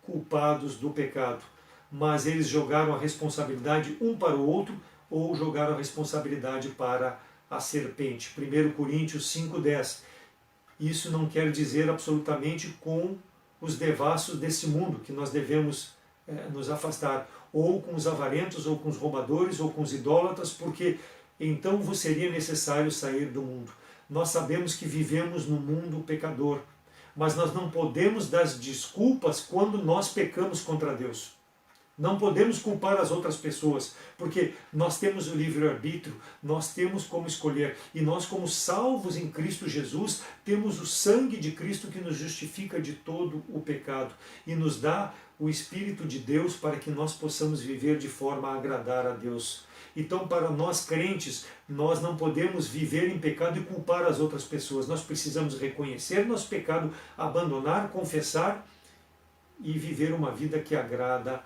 culpados do pecado, mas eles jogaram a responsabilidade um para o outro ou jogaram a responsabilidade para a serpente. 1 Coríntios 5,10. Isso não quer dizer absolutamente com os devassos desse mundo, que nós devemos nos afastar, ou com os avarentos, ou com os roubadores, ou com os idólatras, porque então vos seria necessário sair do mundo. Nós sabemos que vivemos num mundo pecador, mas nós não podemos dar desculpas quando nós pecamos contra Deus. Não podemos culpar as outras pessoas, porque nós temos o livre-arbítrio, nós temos como escolher, e nós, como salvos em Cristo Jesus, temos o sangue de Cristo que nos justifica de todo o pecado e nos dá o Espírito de Deus para que nós possamos viver de forma a agradar a Deus. Então, para nós crentes, nós não podemos viver em pecado e culpar as outras pessoas. Nós precisamos reconhecer nosso pecado, abandonar, confessar e viver uma vida que agrada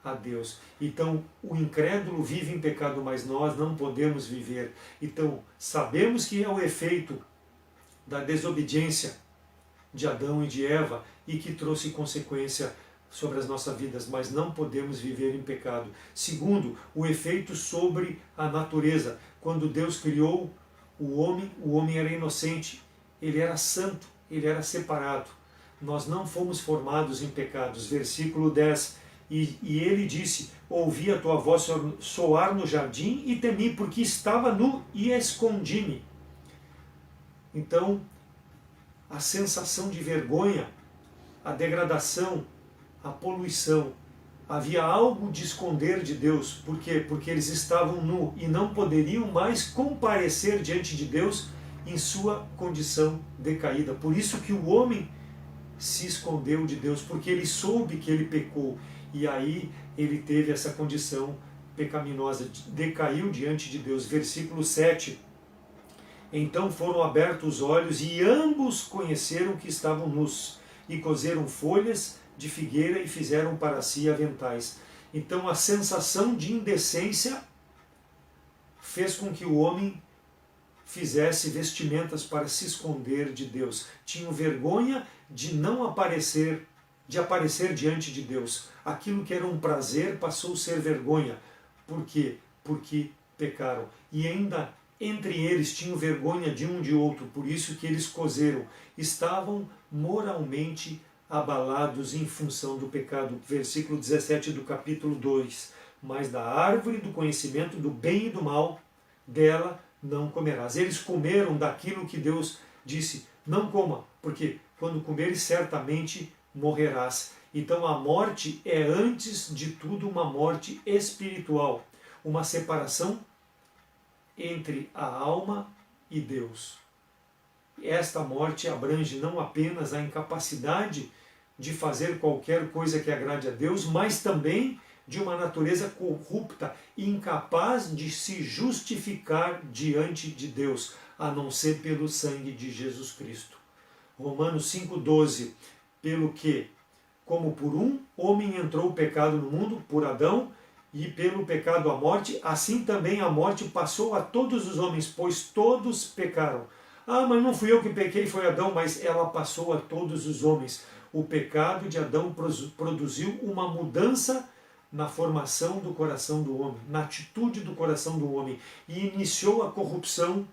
a Deus. Então, o incrédulo vive em pecado, mas nós não podemos viver. Então, sabemos que é o efeito da desobediência de Adão e de Eva e que trouxe consequência sobre as nossas vidas, mas não podemos viver em pecado. Segundo, o efeito sobre a natureza. Quando Deus criou o homem era inocente, ele era santo, ele era separado. Nós não fomos formados em pecados. Versículo 10. E ele disse, ouvi a tua voz soar no jardim e temi, porque estava nu e escondi-me. Então, a sensação de vergonha, a degradação, a poluição, havia algo de esconder de Deus. Por quê? Porque eles estavam nu e não poderiam mais comparecer diante de Deus em sua condição decaída. Por isso que o homem se escondeu de Deus, porque ele soube que ele pecou. E aí ele teve essa condição pecaminosa, decaiu diante de Deus. Versículo 7. Então foram abertos os olhos e ambos conheceram que estavam nus e coseram folhas de figueira e fizeram para si aventais. Então a sensação de indecência fez com que o homem fizesse vestimentas para se esconder de Deus. Tinham vergonha de não aparecer, de aparecer diante de Deus. Aquilo que era um prazer passou a ser vergonha. Por quê? Porque pecaram. E ainda entre eles tinham vergonha de um de outro, por isso que eles coseram. Estavam moralmente abalados em função do pecado. Versículo 17 do capítulo 2. Mas da árvore do conhecimento do bem e do mal, dela não comerás. Eles comeram daquilo que Deus disse, não coma, porque quando comeres certamente morrerás. Então a morte é antes de tudo uma morte espiritual, uma separação entre a alma e Deus. Esta morte abrange não apenas a incapacidade de fazer qualquer coisa que agrade a Deus, mas também de uma natureza corrupta, incapaz de se justificar diante de Deus, a não ser pelo sangue de Jesus Cristo. Romanos 5,12. Pelo que, como por um homem entrou o pecado no mundo, por Adão, e pelo pecado a morte, assim também a morte passou a todos os homens, pois todos pecaram. Ah, mas não fui eu que pequei, foi Adão, mas ela passou a todos os homens. O pecado de Adão produziu uma mudança na formação do coração do homem, na atitude do coração do homem, e iniciou a corrupção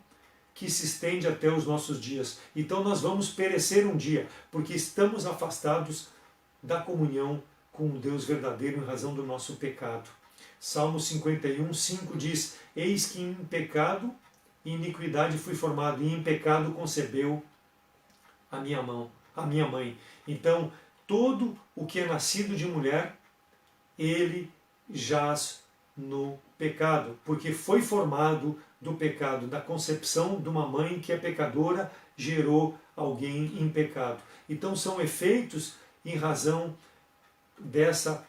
que se estende até os nossos dias. Então nós vamos perecer um dia, porque estamos afastados da comunhão com o Deus verdadeiro em razão do nosso pecado. Salmo 51, 5 diz, eis que em pecado e iniquidade fui formado, e em pecado concebeu a minha mãe. Então, todo o que é nascido de mulher, ele jaz no pecado, porque foi formado do pecado, da concepção de uma mãe que é pecadora, gerou alguém em pecado. Então são efeitos em razão dessa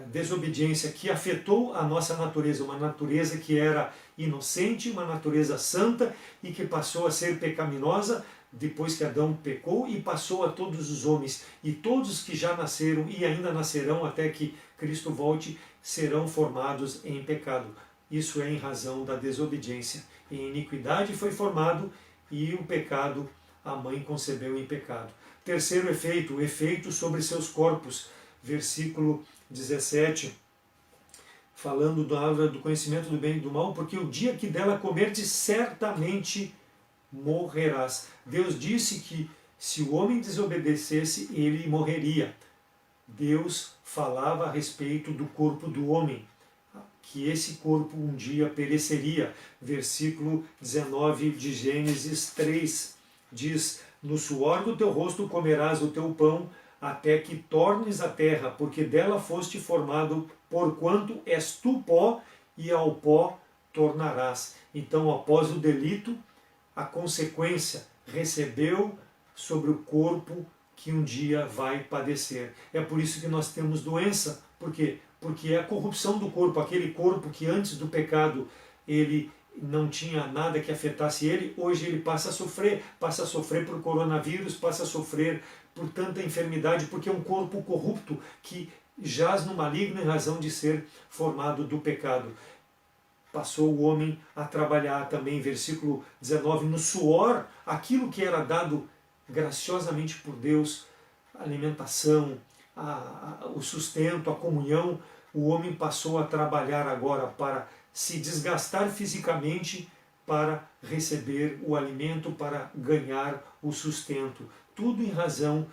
desobediência que afetou a nossa natureza, uma natureza que era inocente, uma natureza santa e que passou a ser pecaminosa depois que Adão pecou e passou a todos os homens. E todos que já nasceram e ainda nascerão até que Cristo volte serão formados em pecado. Isso é em razão da desobediência. Em iniquidade foi formado e o pecado a mãe concebeu em pecado. Terceiro efeito, o efeito sobre seus corpos. Versículo 17, falando da árvore do conhecimento do bem e do mal, porque o dia que dela comerdes, certamente morrerás. Deus disse que se o homem desobedecesse, ele morreria. Deus falava a respeito do corpo do homem, que esse corpo um dia pereceria. Versículo 19 de Gênesis 3 diz: no suor do teu rosto comerás o teu pão, até que tornes a terra, porque dela foste formado, porquanto és tu pó, e ao pó tornarás. Então, após o delito, a consequência recebeu sobre o corpo que um dia vai padecer. É por isso que nós temos doença. Por quê? Porque é a corrupção do corpo, aquele corpo que antes do pecado ele não tinha nada que afetasse ele, hoje ele passa a sofrer por coronavírus, passa a sofrer por tanta enfermidade, porque é um corpo corrupto que jaz no maligno em razão de ser formado do pecado. Passou o homem a trabalhar também, versículo 19, no suor, aquilo que era dado graciosamente por Deus, a alimentação, o sustento, a comunhão, o homem passou a trabalhar agora para se desgastar fisicamente para receber o alimento, para ganhar o sustento. Tudo em razão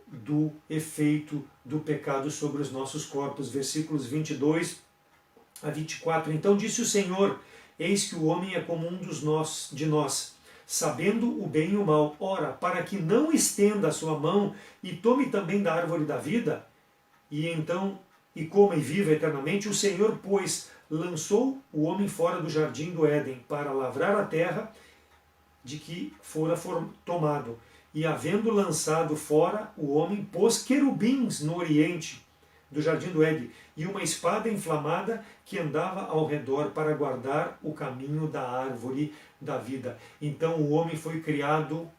do efeito do pecado sobre os nossos corpos. Versículos 22 a 24. Então disse o Senhor: eis que o homem é como um de nós, sabendo o bem e o mal. Ora, para que não estenda a sua mão e tome também da árvore da vida, e coma e viva eternamente, o Senhor, pois, lançou o homem fora do jardim do Éden para lavrar a terra de que fora tomado. E havendo lançado fora o homem, pôs querubins no oriente do jardim do Éden, e uma espada inflamada que andava ao redor para guardar o caminho da árvore da vida. Então o homem foi criado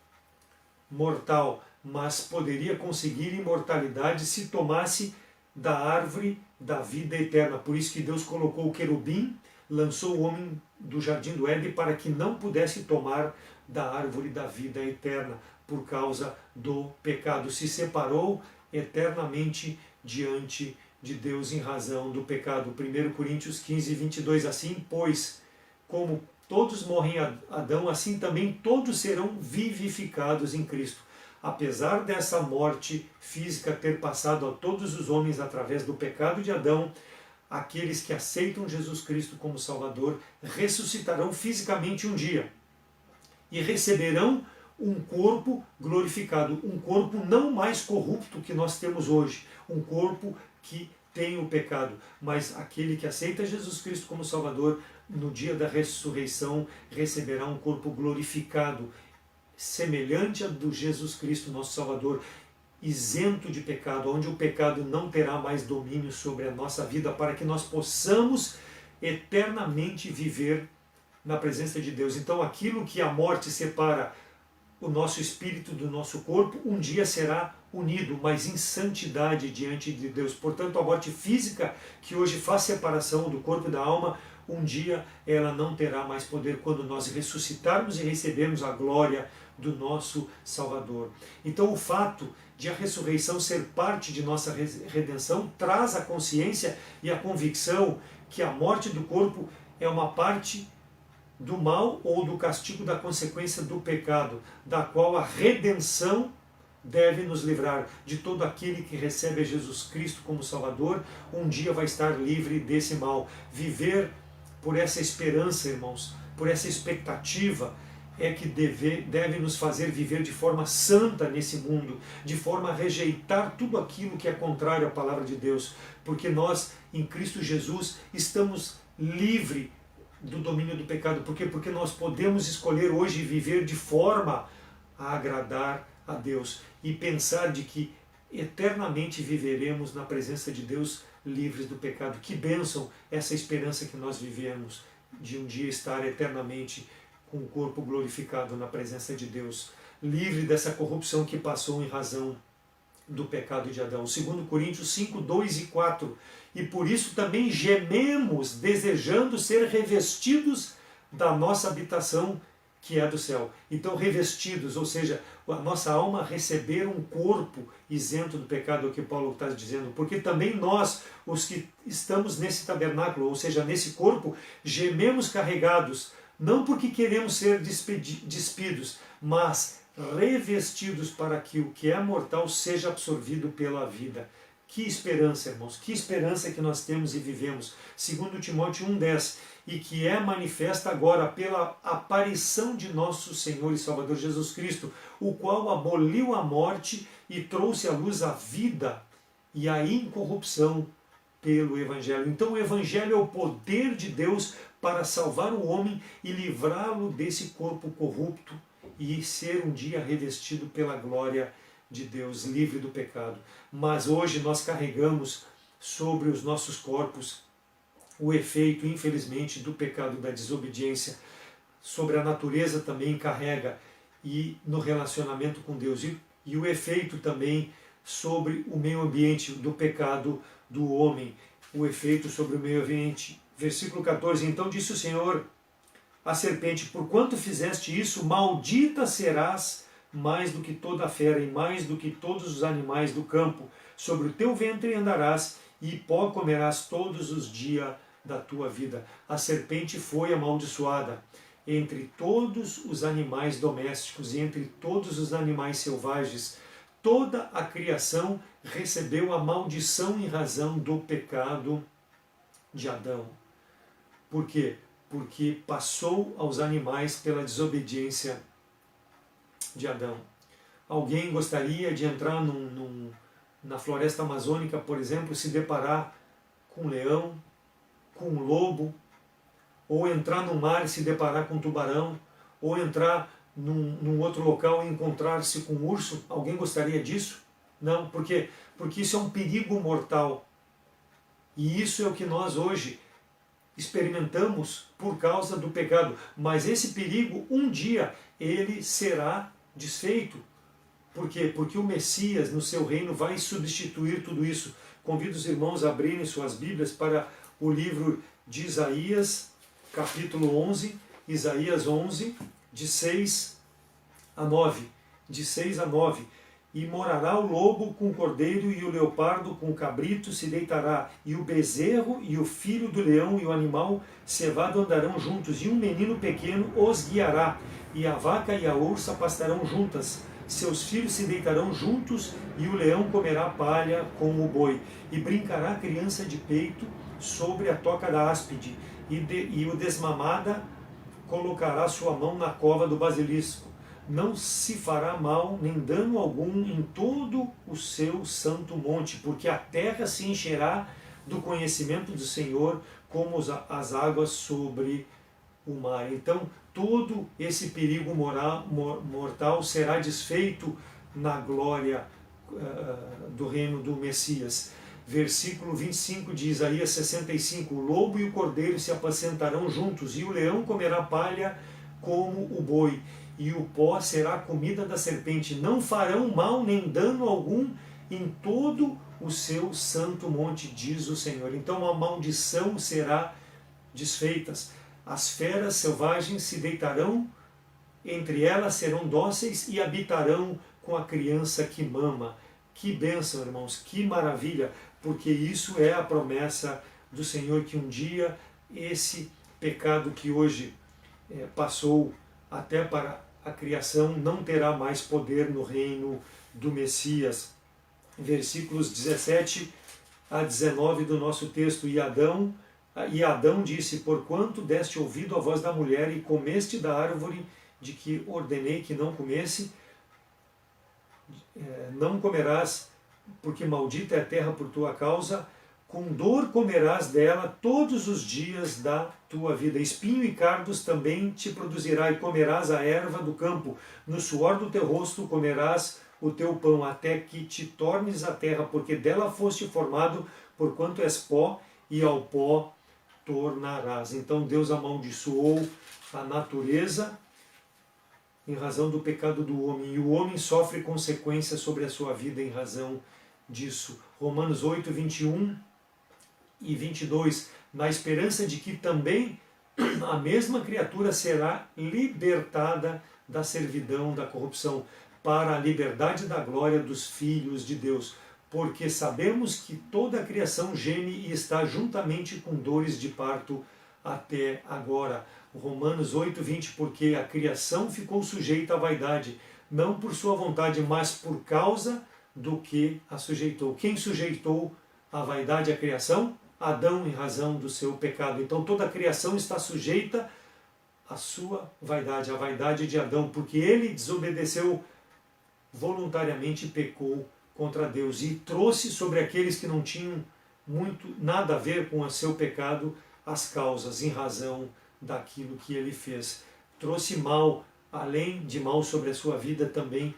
mortal, mas poderia conseguir imortalidade se tomasse da árvore da vida eterna. Por isso que Deus colocou o querubim, lançou o homem do jardim do Éden para que não pudesse tomar da árvore da vida eterna, por causa do pecado. Se separou eternamente diante de Deus em razão do pecado. 1 Coríntios 15, 22. Assim, pois, como todos morrem em Adão, assim também todos serão vivificados em Cristo. Apesar dessa morte física ter passado a todos os homens através do pecado de Adão, aqueles que aceitam Jesus Cristo como Salvador ressuscitarão fisicamente um dia e receberão um corpo glorificado, um corpo não mais corrupto que nós temos hoje, um corpo que tem o pecado, mas aquele que aceita Jesus Cristo como Salvador, no dia da ressurreição, receberá um corpo glorificado, semelhante ao do Jesus Cristo, nosso Salvador, isento de pecado, onde o pecado não terá mais domínio sobre a nossa vida, para que nós possamos eternamente viver na presença de Deus. Então aquilo que a morte separa o nosso espírito do nosso corpo, um dia será unido, mas em santidade diante de Deus. Portanto, a morte física, que hoje faz separação do corpo e da alma, um dia ela não terá mais poder quando nós ressuscitarmos e recebermos a glória do nosso Salvador. Então o fato de a ressurreição ser parte de nossa redenção traz a consciência e a convicção que a morte do corpo é uma parte do mal ou do castigo da consequência do pecado, da qual a redenção deve nos livrar. De todo aquele que recebe a Jesus Cristo como Salvador, um dia vai estar livre desse mal. Viver por essa esperança, irmãos, por essa expectativa, é que deve nos fazer viver de forma santa nesse mundo, de forma a rejeitar tudo aquilo que é contrário à palavra de Deus, porque nós, em Cristo Jesus, estamos livres do domínio do pecado. Por quê? Porque nós podemos escolher hoje viver de forma a agradar a Deus e pensar de que eternamente viveremos na presença de Deus livres do pecado. Que bênção essa esperança que nós vivemos de um dia estar eternamente com o corpo glorificado na presença de Deus, livre dessa corrupção que passou em razão do pecado de Adão. 2 Coríntios 5, 2 e 4. E por isso também gememos, desejando ser revestidos da nossa habitação que é do céu. Então, revestidos, ou seja, a nossa alma receber um corpo isento do pecado, é o que Paulo está dizendo, porque também nós, os que estamos nesse tabernáculo, ou seja, nesse corpo, gememos carregados, não porque queremos ser despidos, mas revestidos para que o que é mortal seja absorvido pela vida. Que esperança, irmãos, que esperança que nós temos e vivemos. 2 Timóteo 1,10, e que é manifesta agora pela aparição de nosso Senhor e Salvador Jesus Cristo, o qual aboliu a morte e trouxe à luz a vida e a incorrupção pelo Evangelho. Então o Evangelho é o poder de Deus para salvar o homem e livrá-lo desse corpo corrupto e ser um dia revestido pela glória de Deus, livre do pecado. Mas hoje nós carregamos sobre os nossos corpos o efeito, infelizmente, do pecado da desobediência. Sobre a natureza também carrega, e no relacionamento com Deus. E o efeito também sobre o meio ambiente, do pecado do homem. O efeito sobre o meio ambiente. Versículo 14, então disse o Senhor à serpente, porquanto fizeste isso, maldita serás mais do que toda a fera e mais do que todos os animais do campo. Sobre o teu ventre andarás e pó comerás todos os dias da tua vida. A serpente foi amaldiçoada entre todos os animais domésticos e entre todos os animais selvagens. Toda a criação recebeu a maldição em razão do pecado de Adão. Por quê? Porque passou aos animais pela desobediência de Adão. Alguém gostaria de entrar na floresta amazônica, por exemplo, se deparar com um leão, com um lobo, ou entrar no mar e se deparar com um tubarão, ou entrar num outro local e encontrar-se com um urso? Alguém gostaria disso? Não, por quê? Porque isso é um perigo mortal. E isso é o que nós hoje experimentamos por causa do pecado. Mas esse perigo, um dia, ele será desfeito. Por quê? Porque o Messias, no seu reino, vai substituir tudo isso. Convido os irmãos a abrirem suas Bíblias para o livro de Isaías, capítulo 11, Isaías 11, de 6 a 9. De 6 a 9. E morará o lobo com o cordeiro e o leopardo com o cabrito se deitará, e o bezerro e o filho do leão e o animal cevado andarão juntos, e um menino pequeno os guiará, e a vaca e a ursa pastarão juntas, seus filhos se deitarão juntos, e o leão comerá palha com o boi, e brincará a criança de peito sobre a toca da áspide, e o desmamada colocará sua mão na cova do basilisco. Não se fará mal nem dano algum em todo o seu santo monte, porque a terra se encherá do conhecimento do Senhor, como as águas sobre o mar. Então, todo esse perigo mortal será desfeito na glória do reino do Messias. Versículo 25 de Isaías 65, o lobo e o cordeiro se apacentarão juntos, e o leão comerá palha como o boi, e o pó será a comida da serpente. Não farão mal nem dano algum em todo o seu santo monte, diz o Senhor. Então a maldição será desfeita. As feras selvagens se deitarão, entre elas serão dóceis e habitarão com a criança que mama. Que bênção, irmãos, que maravilha, porque isso é a promessa do Senhor, que um dia esse pecado que hoje passou até para a criação não terá mais poder no reino do Messias. Versículos 17 a 19 do nosso texto. E Adão disse, porquanto deste ouvido à voz da mulher e comeste da árvore de que ordenei que não comesse, não comerás, porque maldita é a terra por tua causa, com dor comerás dela todos os dias da tua vida. Espinho e cardos também te produzirá, e comerás a erva do campo. No suor do teu rosto comerás o teu pão, até que te tornes a terra, porque dela foste formado, porquanto és pó, e ao pó tornarás. Então Deus amaldiçoou a natureza em razão do pecado do homem, e o homem sofre consequências sobre a sua vida em razão disso. Romanos 8, 21 e 22, na esperança de que também a mesma criatura será libertada da servidão, da corrupção, para a liberdade da glória dos filhos de Deus. Porque sabemos que toda a criação geme e está juntamente com dores de parto até agora. Romanos 8:20, porque a criação ficou sujeita à vaidade, não por sua vontade, mas por causa do que a sujeitou. Quem sujeitou a vaidade à criação? Adão, em razão do seu pecado. Então toda a criação está sujeita à sua vaidade, à vaidade de Adão, porque ele desobedeceu voluntariamente e pecou contra Deus e trouxe sobre aqueles que não tinham nada a ver com o seu pecado as causas, em razão daquilo que ele fez. Trouxe mal, além de mal sobre a sua vida, também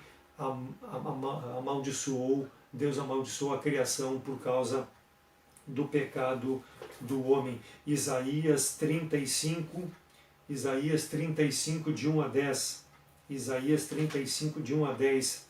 amaldiçoou, Deus amaldiçoou a criação por causa do pecado do homem. Isaías 35, de 1 a 10. Isaías 35, de 1 a 10.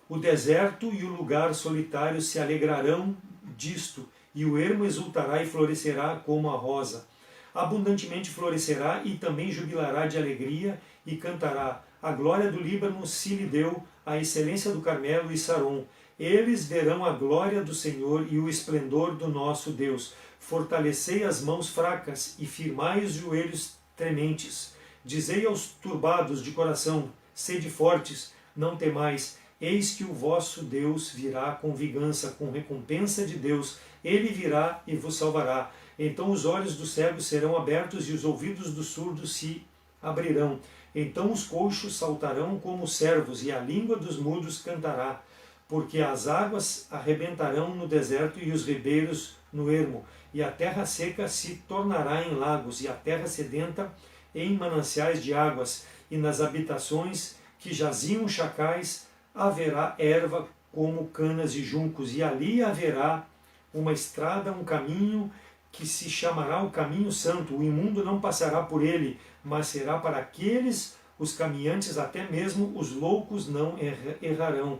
O deserto e o lugar solitário se alegrarão disto, e o ermo exultará e florescerá como a rosa. Abundantemente florescerá e também jubilará de alegria e cantará. A glória do Líbano se lhe deu, a excelência do Carmelo e Saron. Eles verão a glória do Senhor e o esplendor do nosso Deus. Fortalecei as mãos fracas e firmai os joelhos trementes. Dizei aos turbados de coração, sede fortes, não temais. Eis que o vosso Deus virá com vingança, com recompensa de Deus. Ele virá e vos salvará. Então os olhos dos cegos serão abertos e os ouvidos dos surdos se abrirão. Então os coxos saltarão como servos e a língua dos mudos cantará. Porque as águas arrebentarão no deserto e os ribeiros no ermo. E a terra seca se tornará em lagos e a terra sedenta em mananciais de águas. E nas habitações que jaziam chacais haverá erva como canas e juncos, e ali haverá uma estrada, um caminho que se chamará o caminho santo. O imundo não passará por ele, mas será para aqueles os caminhantes, até mesmo os loucos não errarão.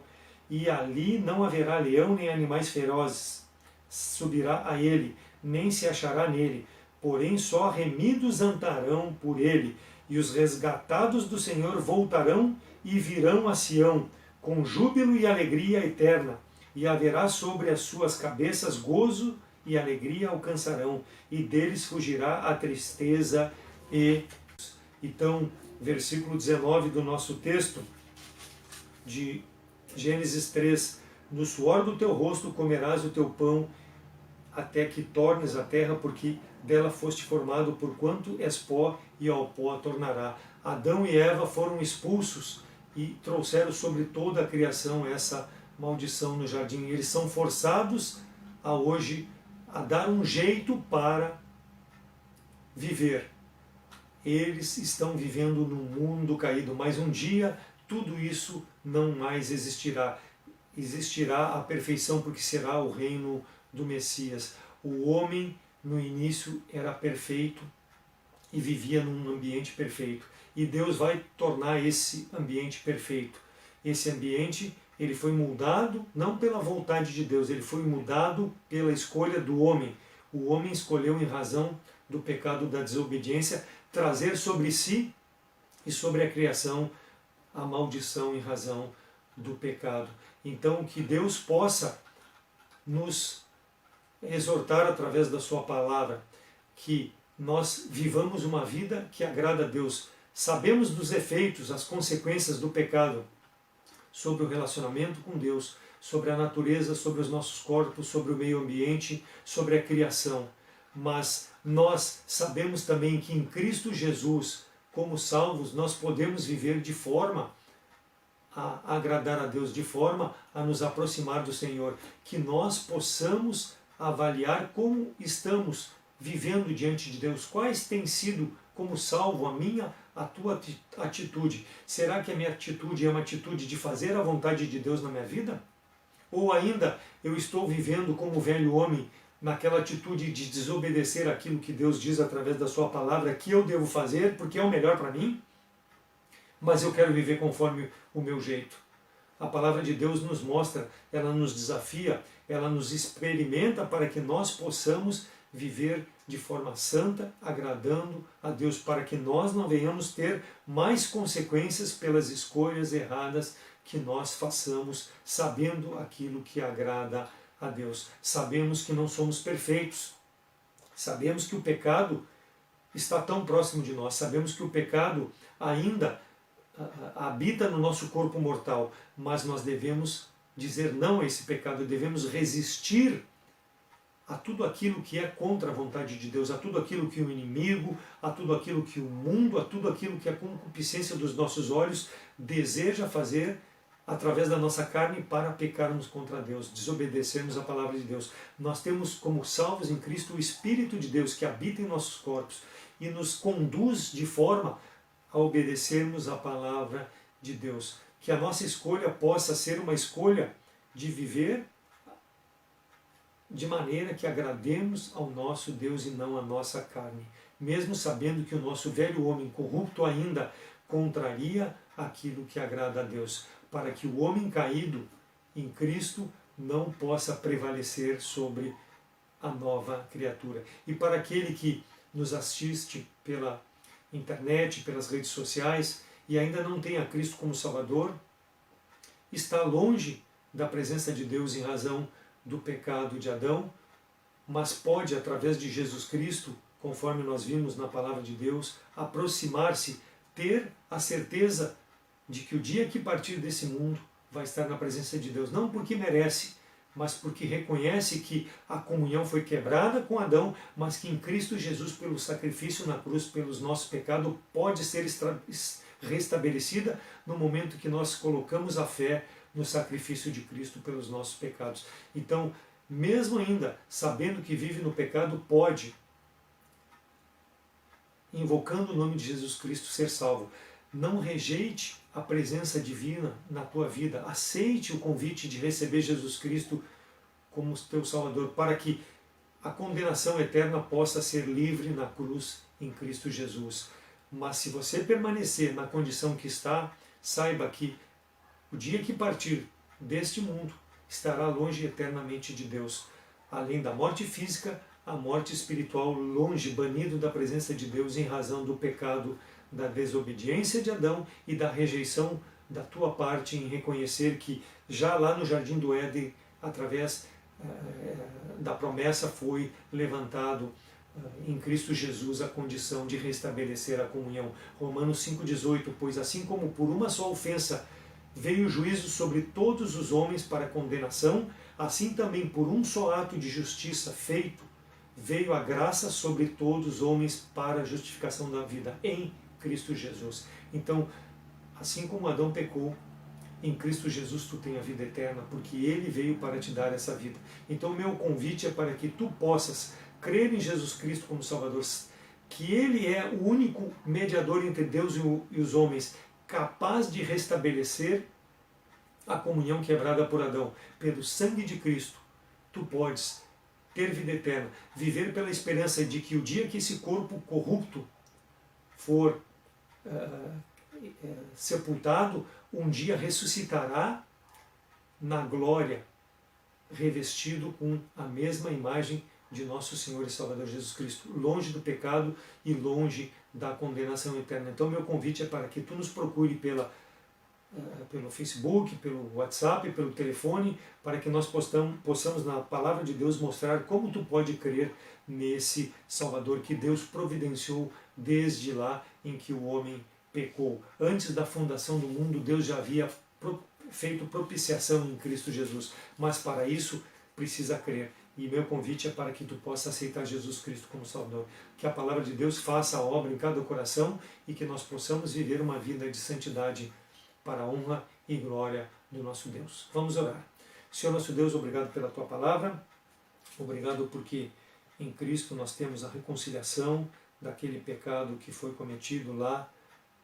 E ali não haverá leão nem animais ferozes, subirá a ele, nem se achará nele. Porém só remidos andarão por ele, e os resgatados do Senhor voltarão e virão a Sião, com júbilo e alegria eterna, e haverá sobre as suas cabeças gozo e alegria alcançarão, e deles fugirá a tristeza e... Então, versículo 19 do nosso texto, de Gênesis 3, no suor do teu rosto comerás o teu pão, até que tornes a terra, porque dela foste formado, porquanto és pó, e ao pó tornará. Adão e Eva foram expulsos, e trouxeram sobre toda a criação essa maldição no jardim. Eles são forçados a hoje a dar um jeito para viver. Eles estão vivendo num mundo caído, mas um dia tudo isso não mais existirá. Existirá a perfeição, porque será o reino do Messias. O homem no início era perfeito e vivia num ambiente perfeito. E Deus vai tornar esse ambiente perfeito. Esse ambiente, ele foi mudado não pela vontade de Deus, ele foi mudado pela escolha do homem. O homem escolheu, em razão do pecado da desobediência, trazer sobre si e sobre a criação a maldição em razão do pecado. Então, que Deus possa nos exortar através da sua palavra, que nós vivamos uma vida que agrada a Deus. Sabemos dos efeitos, as consequências do pecado sobre o relacionamento com Deus, sobre a natureza, sobre os nossos corpos, sobre o meio ambiente, sobre a criação. Mas nós sabemos também que em Cristo Jesus, como salvos, nós podemos viver de forma a agradar a Deus, de forma a nos aproximar do Senhor. Que nós possamos avaliar como estamos vivendo diante de Deus, quais têm sido, como salvo, a tua atitude. Será que a minha atitude é uma atitude de fazer a vontade de Deus na minha vida? Ou ainda eu estou vivendo como o velho homem, naquela atitude de desobedecer aquilo que Deus diz através da sua palavra, que eu devo fazer porque é o melhor para mim, mas eu quero viver conforme o meu jeito. A palavra de Deus nos mostra, ela nos desafia, ela nos experimenta para que nós possamos viver de forma santa, agradando a Deus, para que nós não venhamos ter mais consequências pelas escolhas erradas que nós façamos, sabendo aquilo que agrada a Deus. Sabemos que não somos perfeitos, sabemos que o pecado está tão próximo de nós, sabemos que o pecado ainda habita no nosso corpo mortal, mas nós devemos dizer não a esse pecado, devemos resistir a tudo aquilo que é contra a vontade de Deus, a tudo aquilo que o inimigo, a tudo aquilo que o mundo, a tudo aquilo que a concupiscência dos nossos olhos deseja fazer através da nossa carne para pecarmos contra Deus, desobedecermos a palavra de Deus. Nós temos como salvos em Cristo o Espírito de Deus que habita em nossos corpos e nos conduz de forma a obedecermos a palavra de Deus. Que a nossa escolha possa ser uma escolha de viver de maneira que agrademos ao nosso Deus e não à nossa carne, mesmo sabendo que o nosso velho homem corrupto ainda contraria aquilo que agrada a Deus, para que o homem caído em Cristo não possa prevalecer sobre a nova criatura. E para aquele que nos assiste pela internet, pelas redes sociais e ainda não tem a Cristo como Salvador, está longe da presença de Deus em razão do pecado de Adão, mas pode, através de Jesus Cristo, conforme nós vimos na palavra de Deus, aproximar-se, ter a certeza de que o dia que partir desse mundo vai estar na presença de Deus, não porque merece, mas porque reconhece que a comunhão foi quebrada com Adão, mas que em Cristo Jesus, pelo sacrifício na cruz, pelos nossos pecados, pode ser restabelecida no momento que nós colocamos a fé no sacrifício de Cristo pelos nossos pecados. Então, mesmo ainda sabendo que vive no pecado, pode, invocando o nome de Jesus Cristo, ser salvo. Não rejeite a presença divina na tua vida. Aceite o convite de receber Jesus Cristo como teu Salvador, para que a condenação eterna possa ser livre na cruz em Cristo Jesus. Mas se você permanecer na condição que está, saiba que o dia que partir deste mundo estará longe eternamente de Deus. Além da morte física, a morte espiritual, longe, banido da presença de Deus em razão do pecado, da desobediência de Adão e da rejeição da tua parte em reconhecer que já lá no Jardim do Éden, através da promessa, foi levantado em Cristo Jesus a condição de restabelecer a comunhão. Romanos 5,18, pois assim como por uma só ofensa veio o juízo sobre todos os homens para condenação, assim também por um só ato de justiça feito, veio a graça sobre todos os homens para a justificação da vida em Cristo Jesus. Então, assim como Adão pecou, em Cristo Jesus tu tem a vida eterna, porque Ele veio para te dar essa vida. Então, o meu convite é para que tu possas crer em Jesus Cristo como Salvador, que Ele é o único mediador entre Deus e os homens, capaz de restabelecer a comunhão quebrada por Adão. Pelo sangue de Cristo, tu podes ter vida eterna, viver pela esperança de que o dia que esse corpo corrupto for sepultado, um dia ressuscitará na glória, revestido com a mesma imagem de nosso Senhor e Salvador Jesus Cristo, longe do pecado e longe da condenação eterna. Então, meu convite é para que tu nos procure pelo Facebook, pelo WhatsApp, pelo telefone, para que nós possamos, na palavra de Deus, mostrar como tu pode crer nesse Salvador que Deus providenciou desde lá em que o homem pecou. Antes da fundação do mundo, Deus já havia feito propiciação em Cristo Jesus, mas para isso precisa crer. E meu convite é para que tu possa aceitar Jesus Cristo como Salvador. Que a palavra de Deus faça a obra em cada coração e que nós possamos viver uma vida de santidade para a honra e glória do nosso Deus. Vamos orar. Senhor nosso Deus, obrigado pela tua palavra. Obrigado porque em Cristo nós temos a reconciliação daquele pecado que foi cometido lá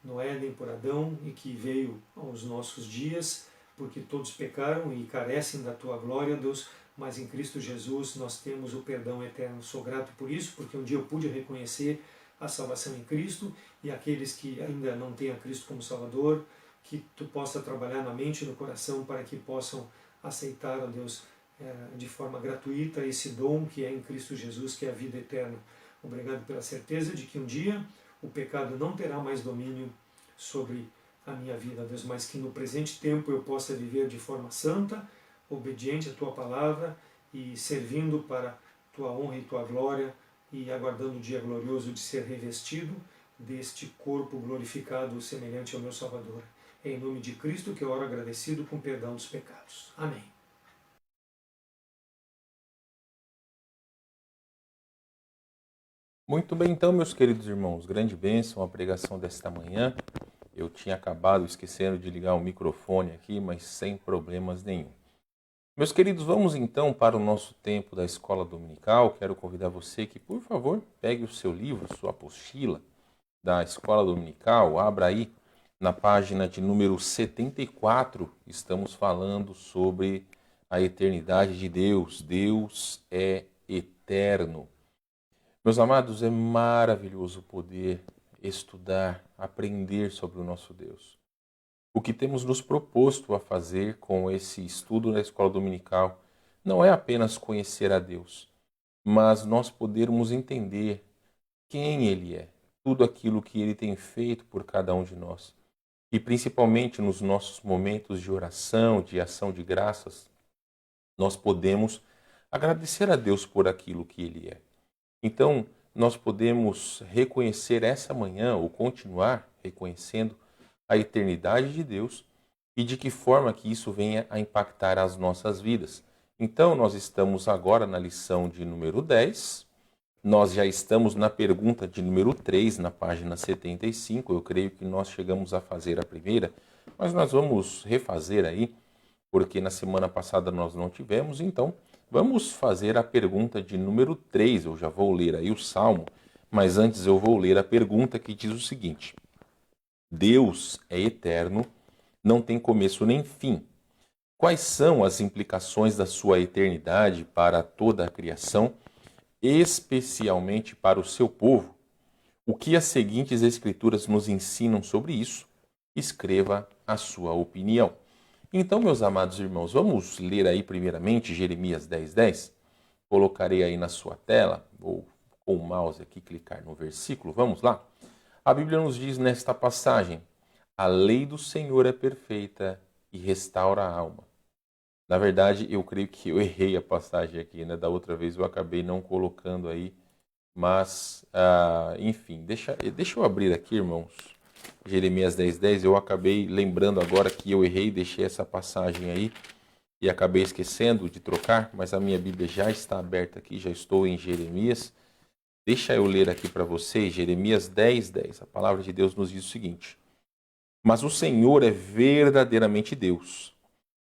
no Éden por Adão e que veio aos nossos dias, porque todos pecaram e carecem da tua glória, Deus, mas em Cristo Jesus nós temos o perdão eterno. Sou grato por isso, porque um dia eu pude reconhecer a salvação em Cristo, e aqueles que ainda não têm a Cristo como Salvador, que tu possa trabalhar na mente e no coração para que possam aceitar, ó Deus, de forma gratuita esse dom que é em Cristo Jesus, que é a vida eterna. Obrigado pela certeza de que um dia o pecado não terá mais domínio sobre a minha vida, Deus, mas que no presente tempo eu possa viver de forma santa, obediente à Tua palavra e servindo para Tua honra e Tua glória e aguardando o dia glorioso de ser revestido deste corpo glorificado semelhante ao meu Salvador. É em nome de Cristo que eu oro agradecido com perdão dos pecados. Amém. Muito bem, então, meus queridos irmãos, grande bênção a pregação desta manhã. Eu tinha acabado esquecendo de ligar o microfone aqui, mas sem problemas nenhum. Meus queridos, vamos então para o nosso tempo da escola dominical. Quero convidar você que, por favor, pegue o seu livro, sua apostila da escola dominical, abra aí na página de número 74. Estamos falando sobre a eternidade de Deus. Deus é eterno. Meus amados, é maravilhoso poder estudar, aprender sobre o nosso Deus. O que temos nos proposto a fazer com esse estudo na escola dominical não é apenas conhecer a Deus, mas nós podermos entender quem Ele é, tudo aquilo que Ele tem feito por cada um de nós. E principalmente nos nossos momentos de oração, de ação de graças, nós podemos agradecer a Deus por aquilo que Ele é. Então, nós podemos reconhecer essa manhã, ou continuar reconhecendo a eternidade de Deus e de que forma que isso venha a impactar as nossas vidas. Então, nós estamos agora na lição de número 10, nós já estamos na pergunta de número 3, na página 75, eu creio que nós chegamos a fazer a primeira, mas nós vamos refazer aí, porque na semana passada nós não tivemos, então vamos fazer a pergunta de número 3. Eu já vou ler aí o Salmo, mas antes eu vou ler a pergunta que diz o seguinte: Deus é eterno, não tem começo nem fim. Quais são as implicações da sua eternidade para toda a criação, especialmente para o seu povo? O que as seguintes escrituras nos ensinam sobre isso? Escreva a sua opinião. Então, meus amados irmãos, vamos ler aí primeiramente Jeremias 10:10. Colocarei aí na sua tela, vou com o mouse aqui clicar no versículo, vamos lá? A Bíblia nos diz nesta passagem: a lei do Senhor é perfeita e restaura a alma. Na verdade, eu creio que eu errei a passagem aqui, né? Da outra vez eu acabei não colocando aí, mas, enfim, deixa eu abrir aqui, irmãos. Jeremias 10:10, eu acabei lembrando agora que eu errei, deixei essa passagem aí e acabei esquecendo de trocar, mas a minha Bíblia já está aberta aqui, já estou em Jeremias. Deixa eu ler aqui para vocês, Jeremias 10:10. A palavra de Deus nos diz o seguinte: mas o Senhor é verdadeiramente Deus.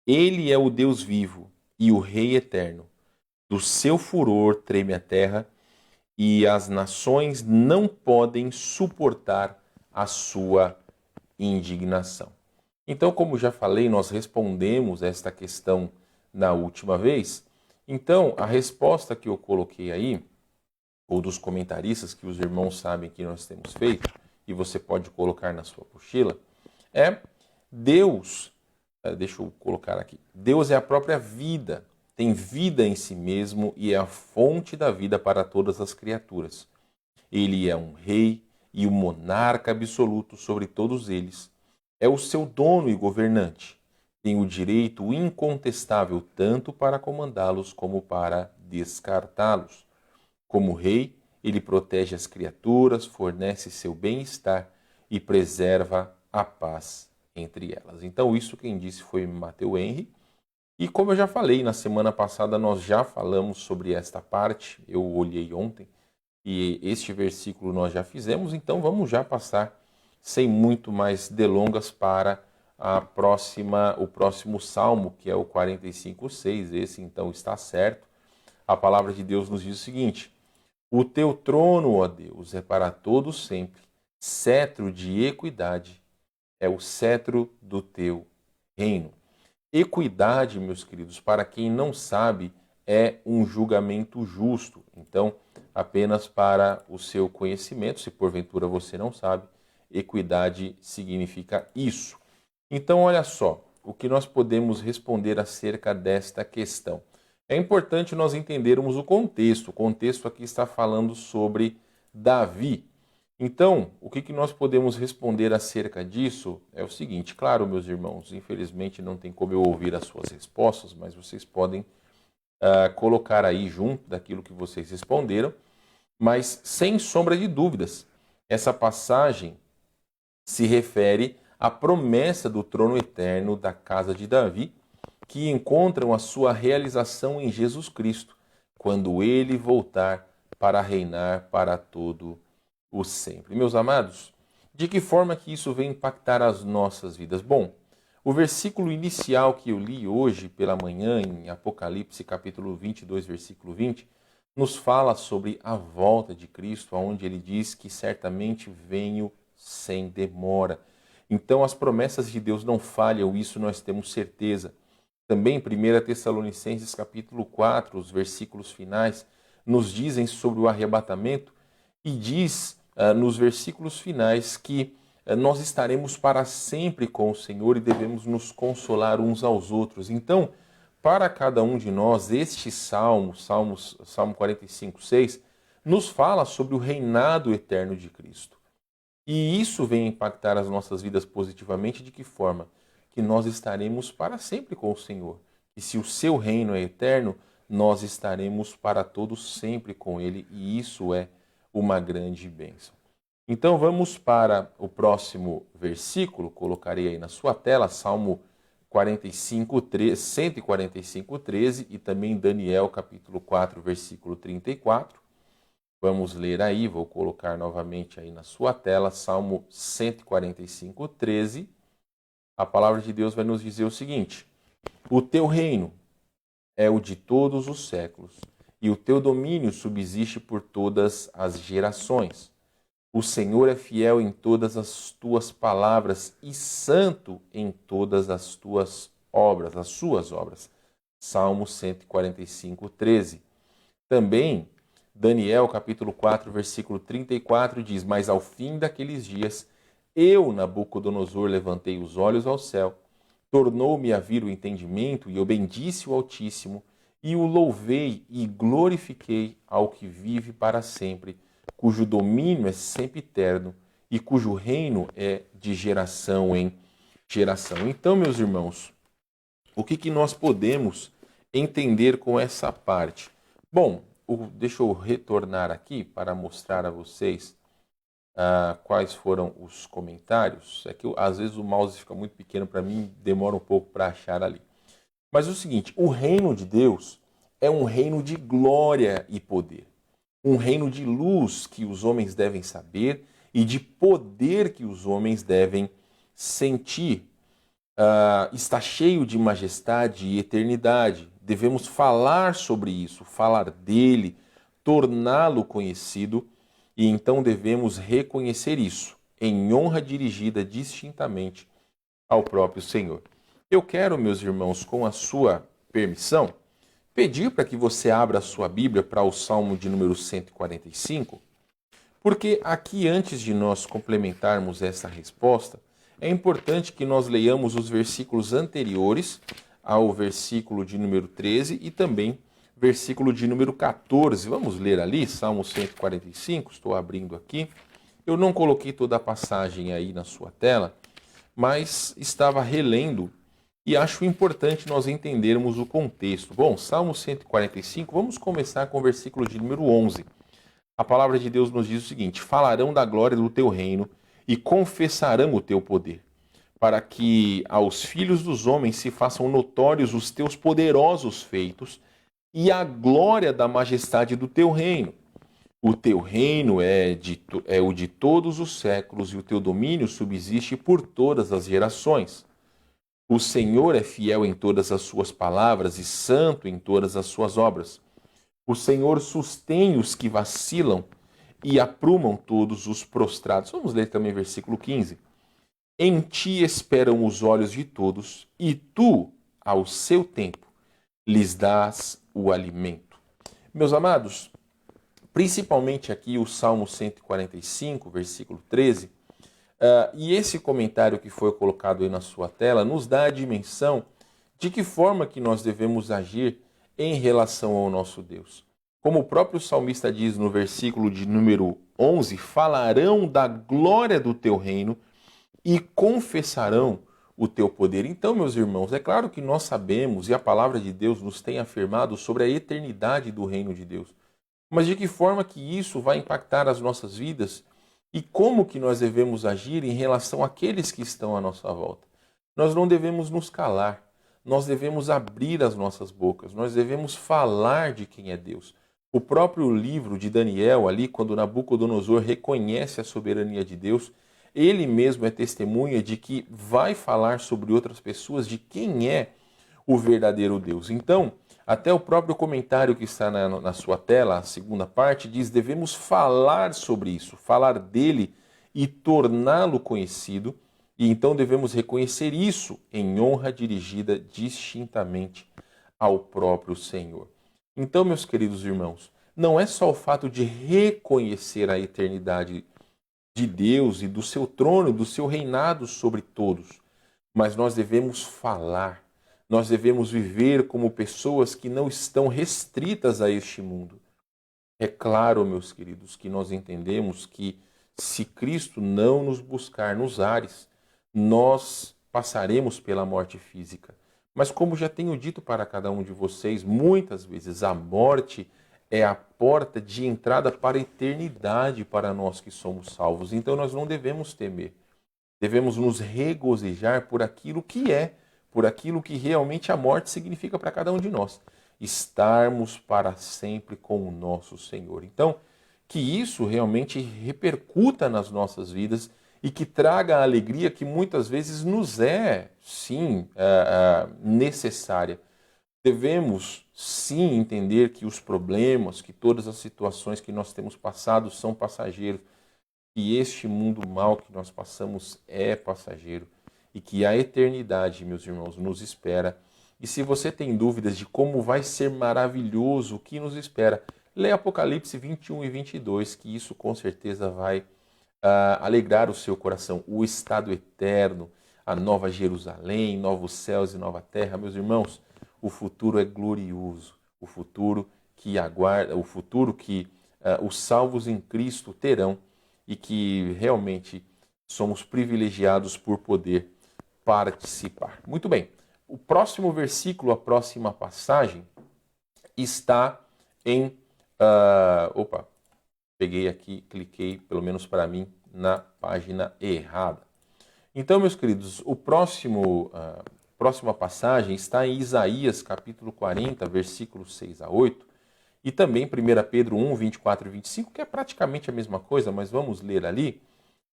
Ele é o Deus vivo e o Rei eterno. Do seu furor treme a terra e as nações não podem suportar a sua indignação. Então, como já falei, nós respondemos esta questão na última vez. Então, a resposta que eu coloquei aí, ou dos comentaristas que os irmãos sabem que nós temos feito, e você pode colocar na sua apostila, é Deus, deixa eu colocar aqui, Deus é a própria vida, tem vida em si mesmo e é a fonte da vida para todas as criaturas. Ele é um rei e o monarca absoluto sobre todos eles. É o seu dono e governante. Tem o direito incontestável tanto para comandá-los como para descartá-los. Como rei, ele protege as criaturas, fornece seu bem-estar e preserva a paz entre elas. Então, isso quem disse foi Matthew Henry. E como eu já falei, na semana passada nós já falamos sobre esta parte, eu olhei ontem, e este versículo nós já fizemos, então vamos já passar, sem muito mais delongas, para o próximo salmo, que é o 45:6. Esse então está certo. A palavra de Deus nos diz o seguinte: o teu trono, ó Deus, é para todos sempre, cetro de equidade é o cetro do teu reino. Equidade, meus queridos, para quem não sabe, é um julgamento justo. Então, apenas para o seu conhecimento, se porventura você não sabe, equidade significa isso. Então, olha só, o que nós podemos responder acerca desta questão. É importante nós entendermos o contexto. O contexto aqui está falando sobre Davi. Então, o que nós podemos responder acerca disso é o seguinte. Claro, meus irmãos, infelizmente não tem como eu ouvir as suas respostas, mas vocês podem colocar aí junto daquilo que vocês responderam. Mas, sem sombra de dúvidas, essa passagem se refere à promessa do trono eterno da casa de Davi, que encontram a sua realização em Jesus Cristo, quando ele voltar para reinar para todo o sempre. Meus amados, de que forma que isso vem impactar as nossas vidas? Bom, o versículo inicial que eu li hoje pela manhã, em Apocalipse capítulo 22, versículo 20, nos fala sobre a volta de Cristo, onde ele diz que certamente venho sem demora. Então as promessas de Deus não falham, isso nós temos certeza. Também 1 Tessalonicenses capítulo 4, os versículos finais, nos dizem sobre o arrebatamento e diz nos versículos finais que nós estaremos para sempre com o Senhor e devemos nos consolar uns aos outros. Então, para cada um de nós, este Salmo 45, 6, nos fala sobre o reinado eterno de Cristo. E isso vem impactar as nossas vidas positivamente de que forma? Que nós estaremos para sempre com o Senhor. E se o seu reino é eterno, nós estaremos para todos sempre com Ele, e isso é uma grande bênção. Então vamos para o próximo versículo, colocarei aí na sua tela, Salmo 145, 13 e também Daniel capítulo 4, versículo 34. Vamos ler aí, vou colocar novamente aí na sua tela, Salmo 145, 13. A palavra de Deus vai nos dizer o seguinte: o teu reino é o de todos os séculos, e o teu domínio subsiste por todas as gerações. O Senhor é fiel em todas as tuas palavras e santo em todas as tuas obras, as suas obras. Salmo 145, 13. Também, Daniel capítulo 4, versículo 34 diz: mas ao fim daqueles dias, eu, Nabucodonosor, levantei os olhos ao céu, tornou-me a vir o entendimento, e eu bendisse o Altíssimo, e o louvei e glorifiquei ao que vive para sempre, cujo domínio é sempre eterno, e cujo reino é de geração em geração. Então, meus irmãos, o que nós podemos entender com essa parte? Bom, deixa eu retornar aqui para mostrar a vocês quais foram os comentários. É que às vezes o mouse fica muito pequeno para mim, demora um pouco para achar ali. Mas é o seguinte, o reino de Deus é um reino de glória e poder. Um reino de luz que os homens devem saber e de poder que os homens devem sentir. Está cheio de majestade e eternidade. Devemos falar sobre isso, falar dele, torná-lo conhecido, e então devemos reconhecer isso, em honra dirigida distintamente ao próprio Senhor. Eu quero, meus irmãos, com a sua permissão, pedir para que você abra a sua Bíblia para o Salmo de número 145, porque aqui, antes de nós complementarmos essa resposta, é importante que nós leiamos os versículos anteriores ao versículo de número 13 e também versículo de número 14. Vamos ler ali, Salmo 145, estou abrindo aqui. Eu não coloquei toda a passagem aí na sua tela, mas estava relendo e acho importante nós entendermos o contexto. Bom, Salmo 145, vamos começar com o versículo de número 11. A palavra de Deus nos diz o seguinte: falarão da glória do teu reino e confessarão o teu poder, para que aos filhos dos homens se façam notórios os teus poderosos feitos e a glória da majestade do teu reino. O teu reino é o de todos os séculos e o teu domínio subsiste por todas as gerações. O Senhor é fiel em todas as suas palavras e santo em todas as suas obras. O Senhor sustém os que vacilam e aprumam todos os prostrados. Vamos ler também versículo 15. Em ti esperam os olhos de todos, e tu, ao seu tempo, lhes dás o alimento. Meus amados, principalmente aqui o Salmo 145, versículo 13, e esse comentário que foi colocado aí na sua tela nos dá a dimensão de que forma que nós devemos agir em relação ao nosso Deus. Como o próprio salmista diz no versículo de número 11, falarão da glória do teu reino e confessarão o teu poder. Então, meus irmãos, é claro que nós sabemos e a palavra de Deus nos tem afirmado sobre a eternidade do reino de Deus. Mas de que forma que isso vai impactar as nossas vidas e como que nós devemos agir em relação àqueles que estão à nossa volta? Nós não devemos nos calar, nós devemos abrir as nossas bocas, nós devemos falar de quem é Deus. O próprio livro de Daniel, ali, quando Nabucodonosor reconhece a soberania de Deus, ele mesmo é testemunha de que vai falar sobre outras pessoas de quem é o verdadeiro Deus. Então, até o próprio comentário que está na sua tela, a segunda parte, diz: devemos falar sobre isso, falar dele e torná-lo conhecido, e então devemos reconhecer isso em honra dirigida distintamente ao próprio Senhor. Então, meus queridos irmãos, não é só o fato de reconhecer a eternidade de Deus e do seu trono, do seu reinado sobre todos, mas nós devemos falar, nós devemos viver como pessoas que não estão restritas a este mundo. É claro, meus queridos, que nós entendemos que se Cristo não nos buscar nos ares, nós passaremos pela morte física. Mas como já tenho dito para cada um de vocês, muitas vezes a morte é a porta de entrada para a eternidade para nós que somos salvos. Então nós não devemos temer. Devemos nos regozijar por aquilo que é, por aquilo que realmente a morte significa para cada um de nós. Estarmos para sempre com o nosso Senhor. Então, que isso realmente repercuta nas nossas vidas e que traga a alegria que muitas vezes nos é, sim, necessária. Devemos, sim, entender que os problemas, que todas as situações que nós temos passado são passageiros, que este mundo mal que nós passamos é passageiro e que a eternidade, meus irmãos, nos espera. E se você tem dúvidas de como vai ser maravilhoso o que nos espera, lê Apocalipse 21 e 22, que isso com certeza vai alegrar o seu coração. O estado eterno, a nova Jerusalém, novos céus e nova terra. Meus irmãos, o futuro é glorioso, o futuro que aguarda, o futuro que os salvos em Cristo terão e que realmente somos privilegiados por poder participar. Muito bem, o próximo versículo, a próxima passagem, está em... peguei aqui, cliquei, pelo menos para mim, na página errada. Então, meus queridos, próxima passagem está em Isaías, capítulo 40, versículos 6 a 8, e também 1 Pedro 1, 24 e 25, que é praticamente a mesma coisa, mas vamos ler ali.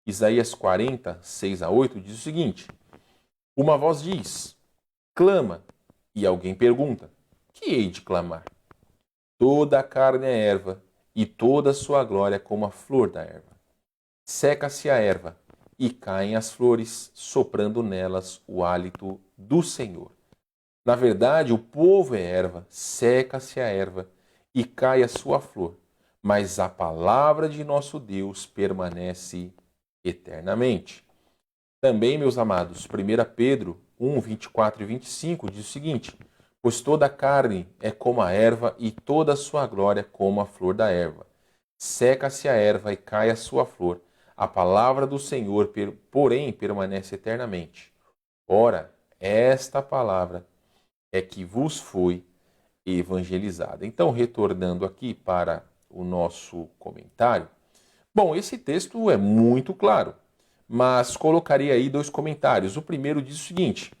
Isaías 40, 6 a 8, diz o seguinte: uma voz diz, clama, e alguém pergunta, que hei de clamar? Toda a carne é erva, e toda a sua glória como a flor da erva. Seca-se a erva, e caem as flores, soprando nelas o hálito do Senhor. Na verdade, o povo é erva, seca-se a erva, e cai a sua flor, mas a palavra de nosso Deus permanece eternamente. Também, meus amados, 1 Pedro 1, 24 e 25 diz o seguinte: pois toda a carne é como a erva, e toda a sua glória como a flor da erva. Seca-se a erva e cai a sua flor. A palavra do Senhor, porém, permanece eternamente. Ora, esta palavra é que vos foi evangelizada. Então, retornando aqui para o nosso comentário. Bom, esse texto é muito claro, mas colocaria aí dois comentários. O primeiro diz o seguinte: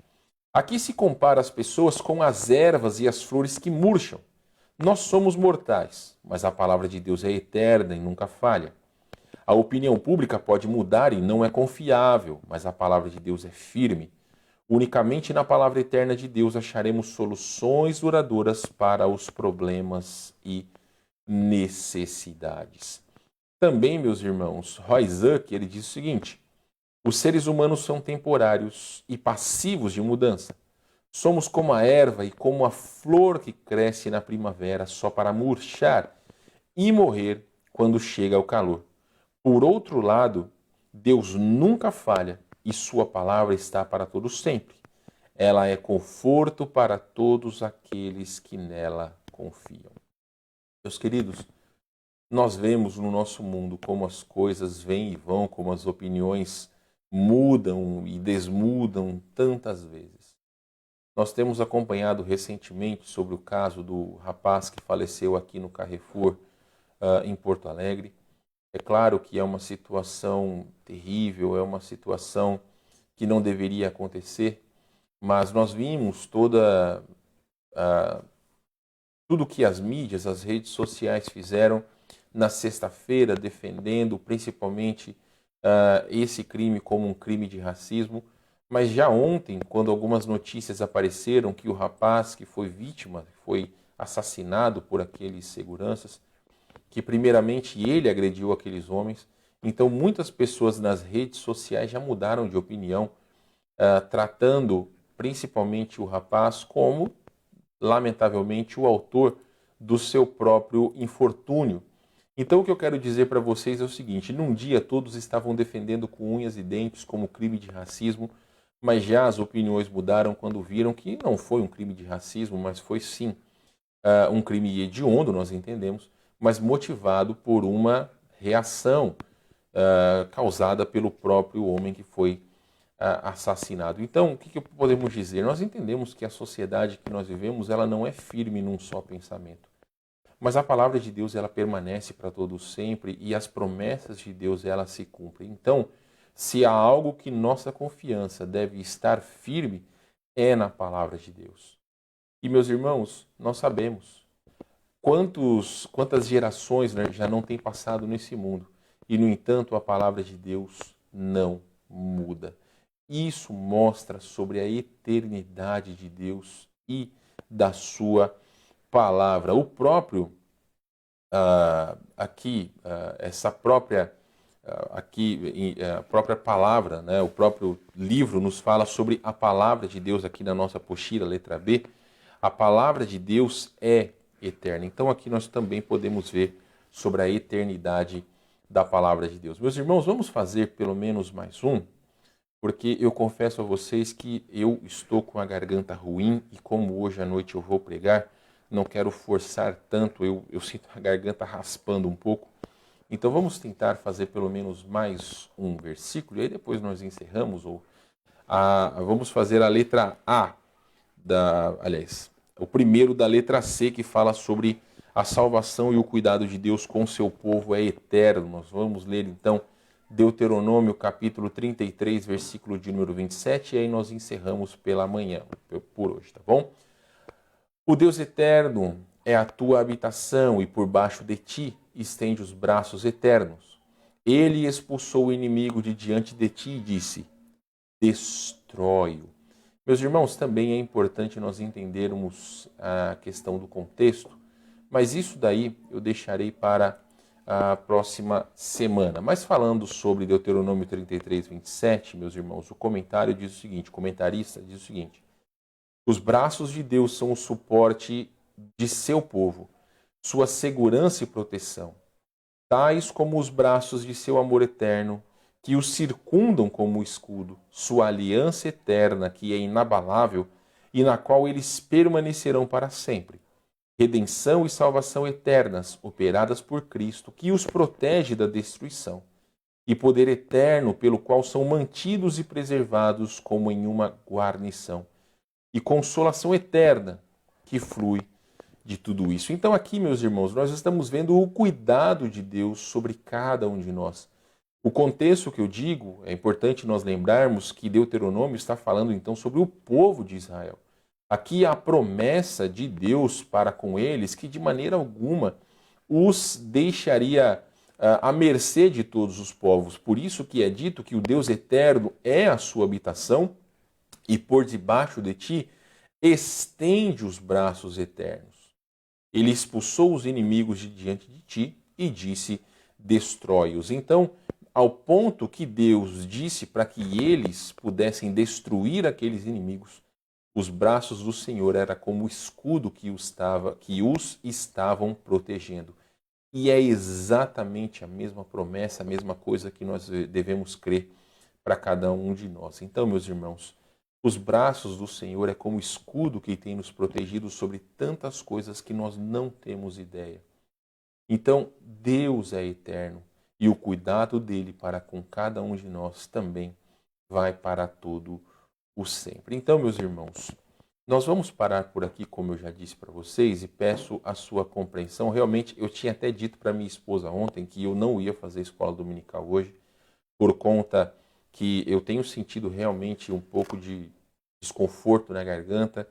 aqui se compara as pessoas com as ervas e as flores que murcham. Nós somos mortais, mas a palavra de Deus é eterna e nunca falha. A opinião pública pode mudar e não é confiável, mas a palavra de Deus é firme. Unicamente na palavra eterna de Deus acharemos soluções duradouras para os problemas e necessidades. Também, meus irmãos, Roy Zuck, ele diz o seguinte: os seres humanos são temporários e passivos de mudança. Somos como a erva e como a flor que cresce na primavera só para murchar e morrer quando chega o calor. Por outro lado, Deus nunca falha e sua palavra está para todo sempre. ela é conforto para todos aqueles que nela confiam. Meus queridos, nós vemos no nosso mundo como as coisas vêm e vão, como as opiniões mudam e desmudam tantas vezes. Nós temos acompanhado recentemente sobre o caso do rapaz que faleceu aqui no Carrefour, em Porto Alegre. É claro que é uma situação terrível, é uma situação que não deveria acontecer, mas nós vimos tudo que as mídias, as redes sociais fizeram na sexta-feira, defendendo principalmente esse crime como um crime de racismo. Mas já ontem, quando algumas notícias apareceram que o rapaz que foi vítima, foi assassinado por aqueles seguranças, que primeiramente ele agrediu aqueles homens, então muitas pessoas nas redes sociais já mudaram de opinião, tratando principalmente o rapaz como, lamentavelmente, o autor do seu próprio infortúnio. Então o que eu quero dizer para vocês é o seguinte: num dia todos estavam defendendo com unhas e dentes como crime de racismo, mas já as opiniões mudaram quando viram que não foi um crime de racismo, mas foi sim um crime hediondo, nós entendemos, mas motivado por uma reação causada pelo próprio homem que foi assassinado. Então, o que podemos dizer? Nós entendemos que a sociedade que nós vivemos, ela não é firme num só pensamento. Mas a palavra de Deus, ela permanece para todo sempre e as promessas de Deus, elas se cumprem. Então, se há algo que nossa confiança deve estar firme, é na palavra de Deus. E, meus irmãos, nós sabemos quantas gerações, né, já não têm passado nesse mundo. E, no entanto, a palavra de Deus não muda. Isso mostra sobre a eternidade de Deus e da sua palavra. O próprio, essa própria, a própria palavra, né, o próprio livro nos fala sobre a palavra de Deus aqui na nossa apostila, letra B. A palavra de Deus é eterna. Então aqui nós também podemos ver sobre a eternidade da palavra de Deus. Meus irmãos, vamos fazer pelo menos mais um, porque eu confesso a vocês que eu estou com a garganta ruim e como hoje à noite eu vou pregar, não quero forçar tanto, eu sinto a garganta raspando um pouco. Então vamos tentar fazer pelo menos mais um versículo e aí depois nós encerramos. Vamos fazer a letra A, o primeiro da letra C, que fala sobre a salvação e o cuidado de Deus com o seu povo é eterno. Nós vamos ler então Deuteronômio capítulo 33, versículo de número 27, e aí nós encerramos pela manhã, por hoje, tá bom? O Deus eterno é a tua habitação e por baixo de ti estende os braços eternos. Ele expulsou o inimigo de diante de ti e disse: destrói-o. Meus irmãos, também é importante nós entendermos a questão do contexto, mas isso daí eu deixarei para a próxima semana. Mas falando sobre Deuteronômio 33, 27, meus irmãos, o comentário diz o seguinte, o comentarista diz o seguinte: os braços de Deus são o suporte de seu povo, sua segurança e proteção, tais como os braços de seu amor eterno, que os circundam como escudo, sua aliança eterna, que é inabalável e na qual eles permanecerão para sempre. Redenção e salvação eternas, operadas por Cristo, que os protege da destruição, e poder eterno pelo qual são mantidos e preservados como em uma guarnição, e consolação eterna que flui de tudo isso. Então aqui, meus irmãos, nós estamos vendo o cuidado de Deus sobre cada um de nós. O contexto que eu digo, é importante nós lembrarmos que Deuteronômio está falando então sobre o povo de Israel. Aqui há a promessa de Deus para com eles que de maneira alguma os deixaria à mercê de todos os povos. Por isso que é dito que o Deus eterno é a sua habitação e por debaixo de ti estende os braços eternos. Ele expulsou os inimigos de diante de ti e disse: destrói-os. Então, ao ponto que Deus disse para que eles pudessem destruir aqueles inimigos, os braços do Senhor era como o escudo que os estavam protegendo. E é exatamente a mesma promessa, a mesma coisa que nós devemos crer para cada um de nós. Então, meus irmãos, Os braços do Senhor é como escudo que tem nos protegido sobre tantas coisas que nós não temos ideia. Então, Deus é eterno e o cuidado dele para com cada um de nós também vai para todo o sempre. Então, meus irmãos, nós vamos parar por aqui, como eu já disse para vocês, e peço a sua compreensão. Realmente, eu tinha até dito para minha esposa ontem que eu não ia fazer escola dominical hoje, por conta que eu tenho sentido realmente um pouco de desconforto na garganta,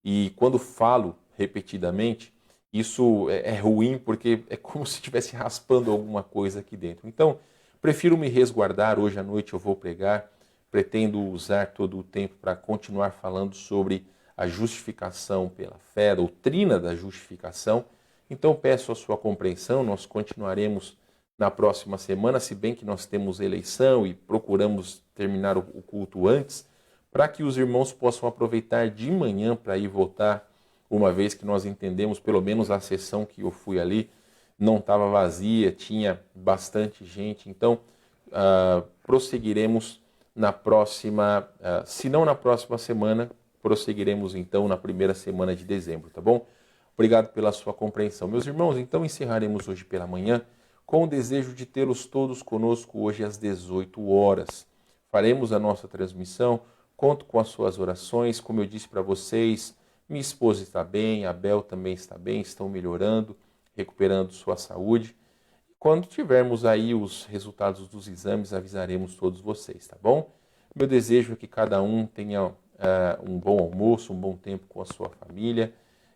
e quando falo repetidamente, isso é ruim porque é como se estivesse raspando alguma coisa aqui dentro. Então, prefiro me resguardar. Hoje à noite eu vou pregar, pretendo usar todo o tempo para continuar falando sobre a justificação pela fé, a doutrina da justificação. Então, peço a sua compreensão, nós continuaremos na próxima semana, se bem que nós temos eleição e procuramos terminar o culto antes, para que os irmãos possam aproveitar de manhã para ir votar, uma vez que nós entendemos, pelo menos a sessão que eu fui ali, não estava vazia, tinha bastante gente. Então, prosseguiremos na próxima, se não na próxima semana, prosseguiremos então na primeira semana de dezembro, tá bom? Obrigado pela sua compreensão. Meus irmãos, então encerraremos hoje pela manhã com o desejo de tê-los todos conosco hoje às 18 horas. Faremos a nossa transmissão, conto com as suas orações, como eu disse para vocês, minha esposa está bem, a Bel também está bem, estão melhorando, recuperando sua saúde. Quando tivermos aí os resultados dos exames, avisaremos todos vocês, tá bom? Meu desejo é que cada um tenha um bom almoço, um bom tempo com a sua família.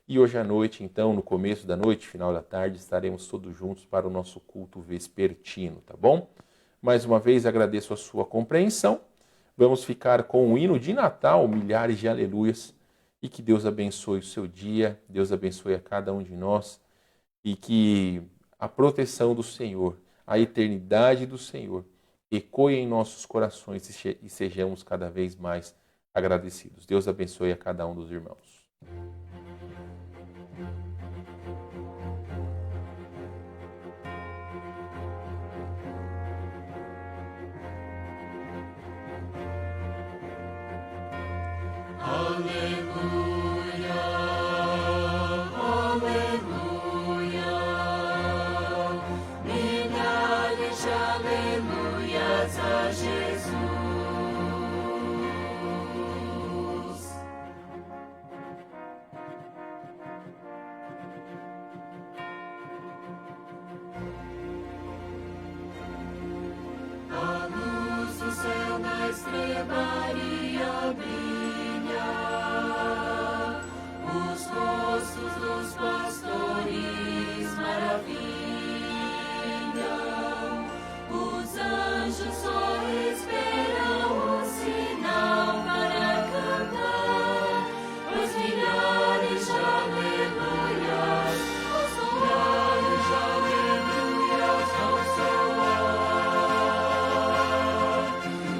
E hoje à noite, então, no começo da noite, final da tarde, estaremos todos juntos para o nosso culto vespertino, tá bom? Mais uma vez agradeço a sua compreensão. Vamos ficar com o hino de Natal, milhares de aleluias. E que Deus abençoe o seu dia, Deus abençoe a cada um de nós. E que a proteção do Senhor, a eternidade do Senhor, ecoe em nossos corações e sejamos cada vez mais agradecidos. Deus abençoe a cada um dos irmãos. Estrebaria brilha, os rostos dos pastores maravilham, os anjos só esperam um sinal para cantar, os milhares de aleluias, os milhares de aleluias ao soar.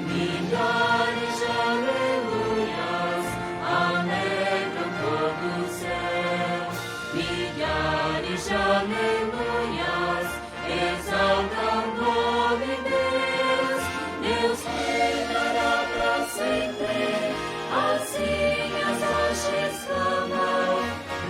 Milhares de aleluias alegram todo o céu. Milhares de aleluias exaltam o nome de Deus. Deus reinará para sempre, assim as hostes clamam.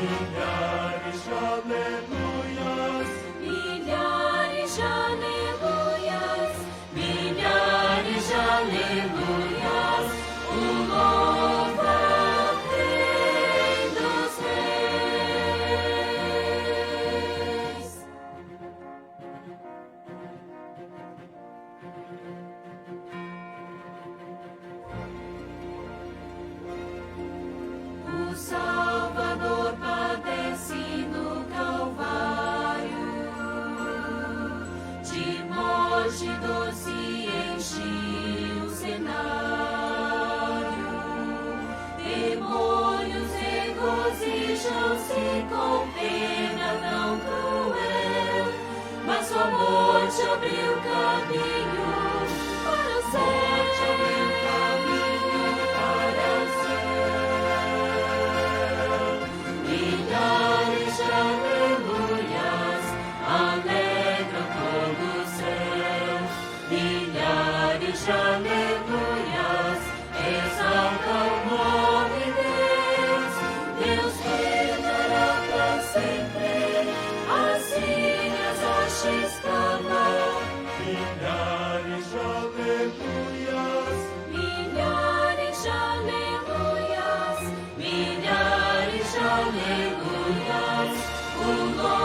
Milhares de aleluias, milhares de aleluias, milhares de aleluias, o louva Rei dos Reis. O Salvador padece no Calvário, de morte doce enche o cenário. Demônios regozijam-se com pena tão cruel, mas sua morte abriu caminho para o céu. Abriu caminho para o céu. Milhares de aleluias alegram todo o céu. Milhares de aleluias exaltam o nome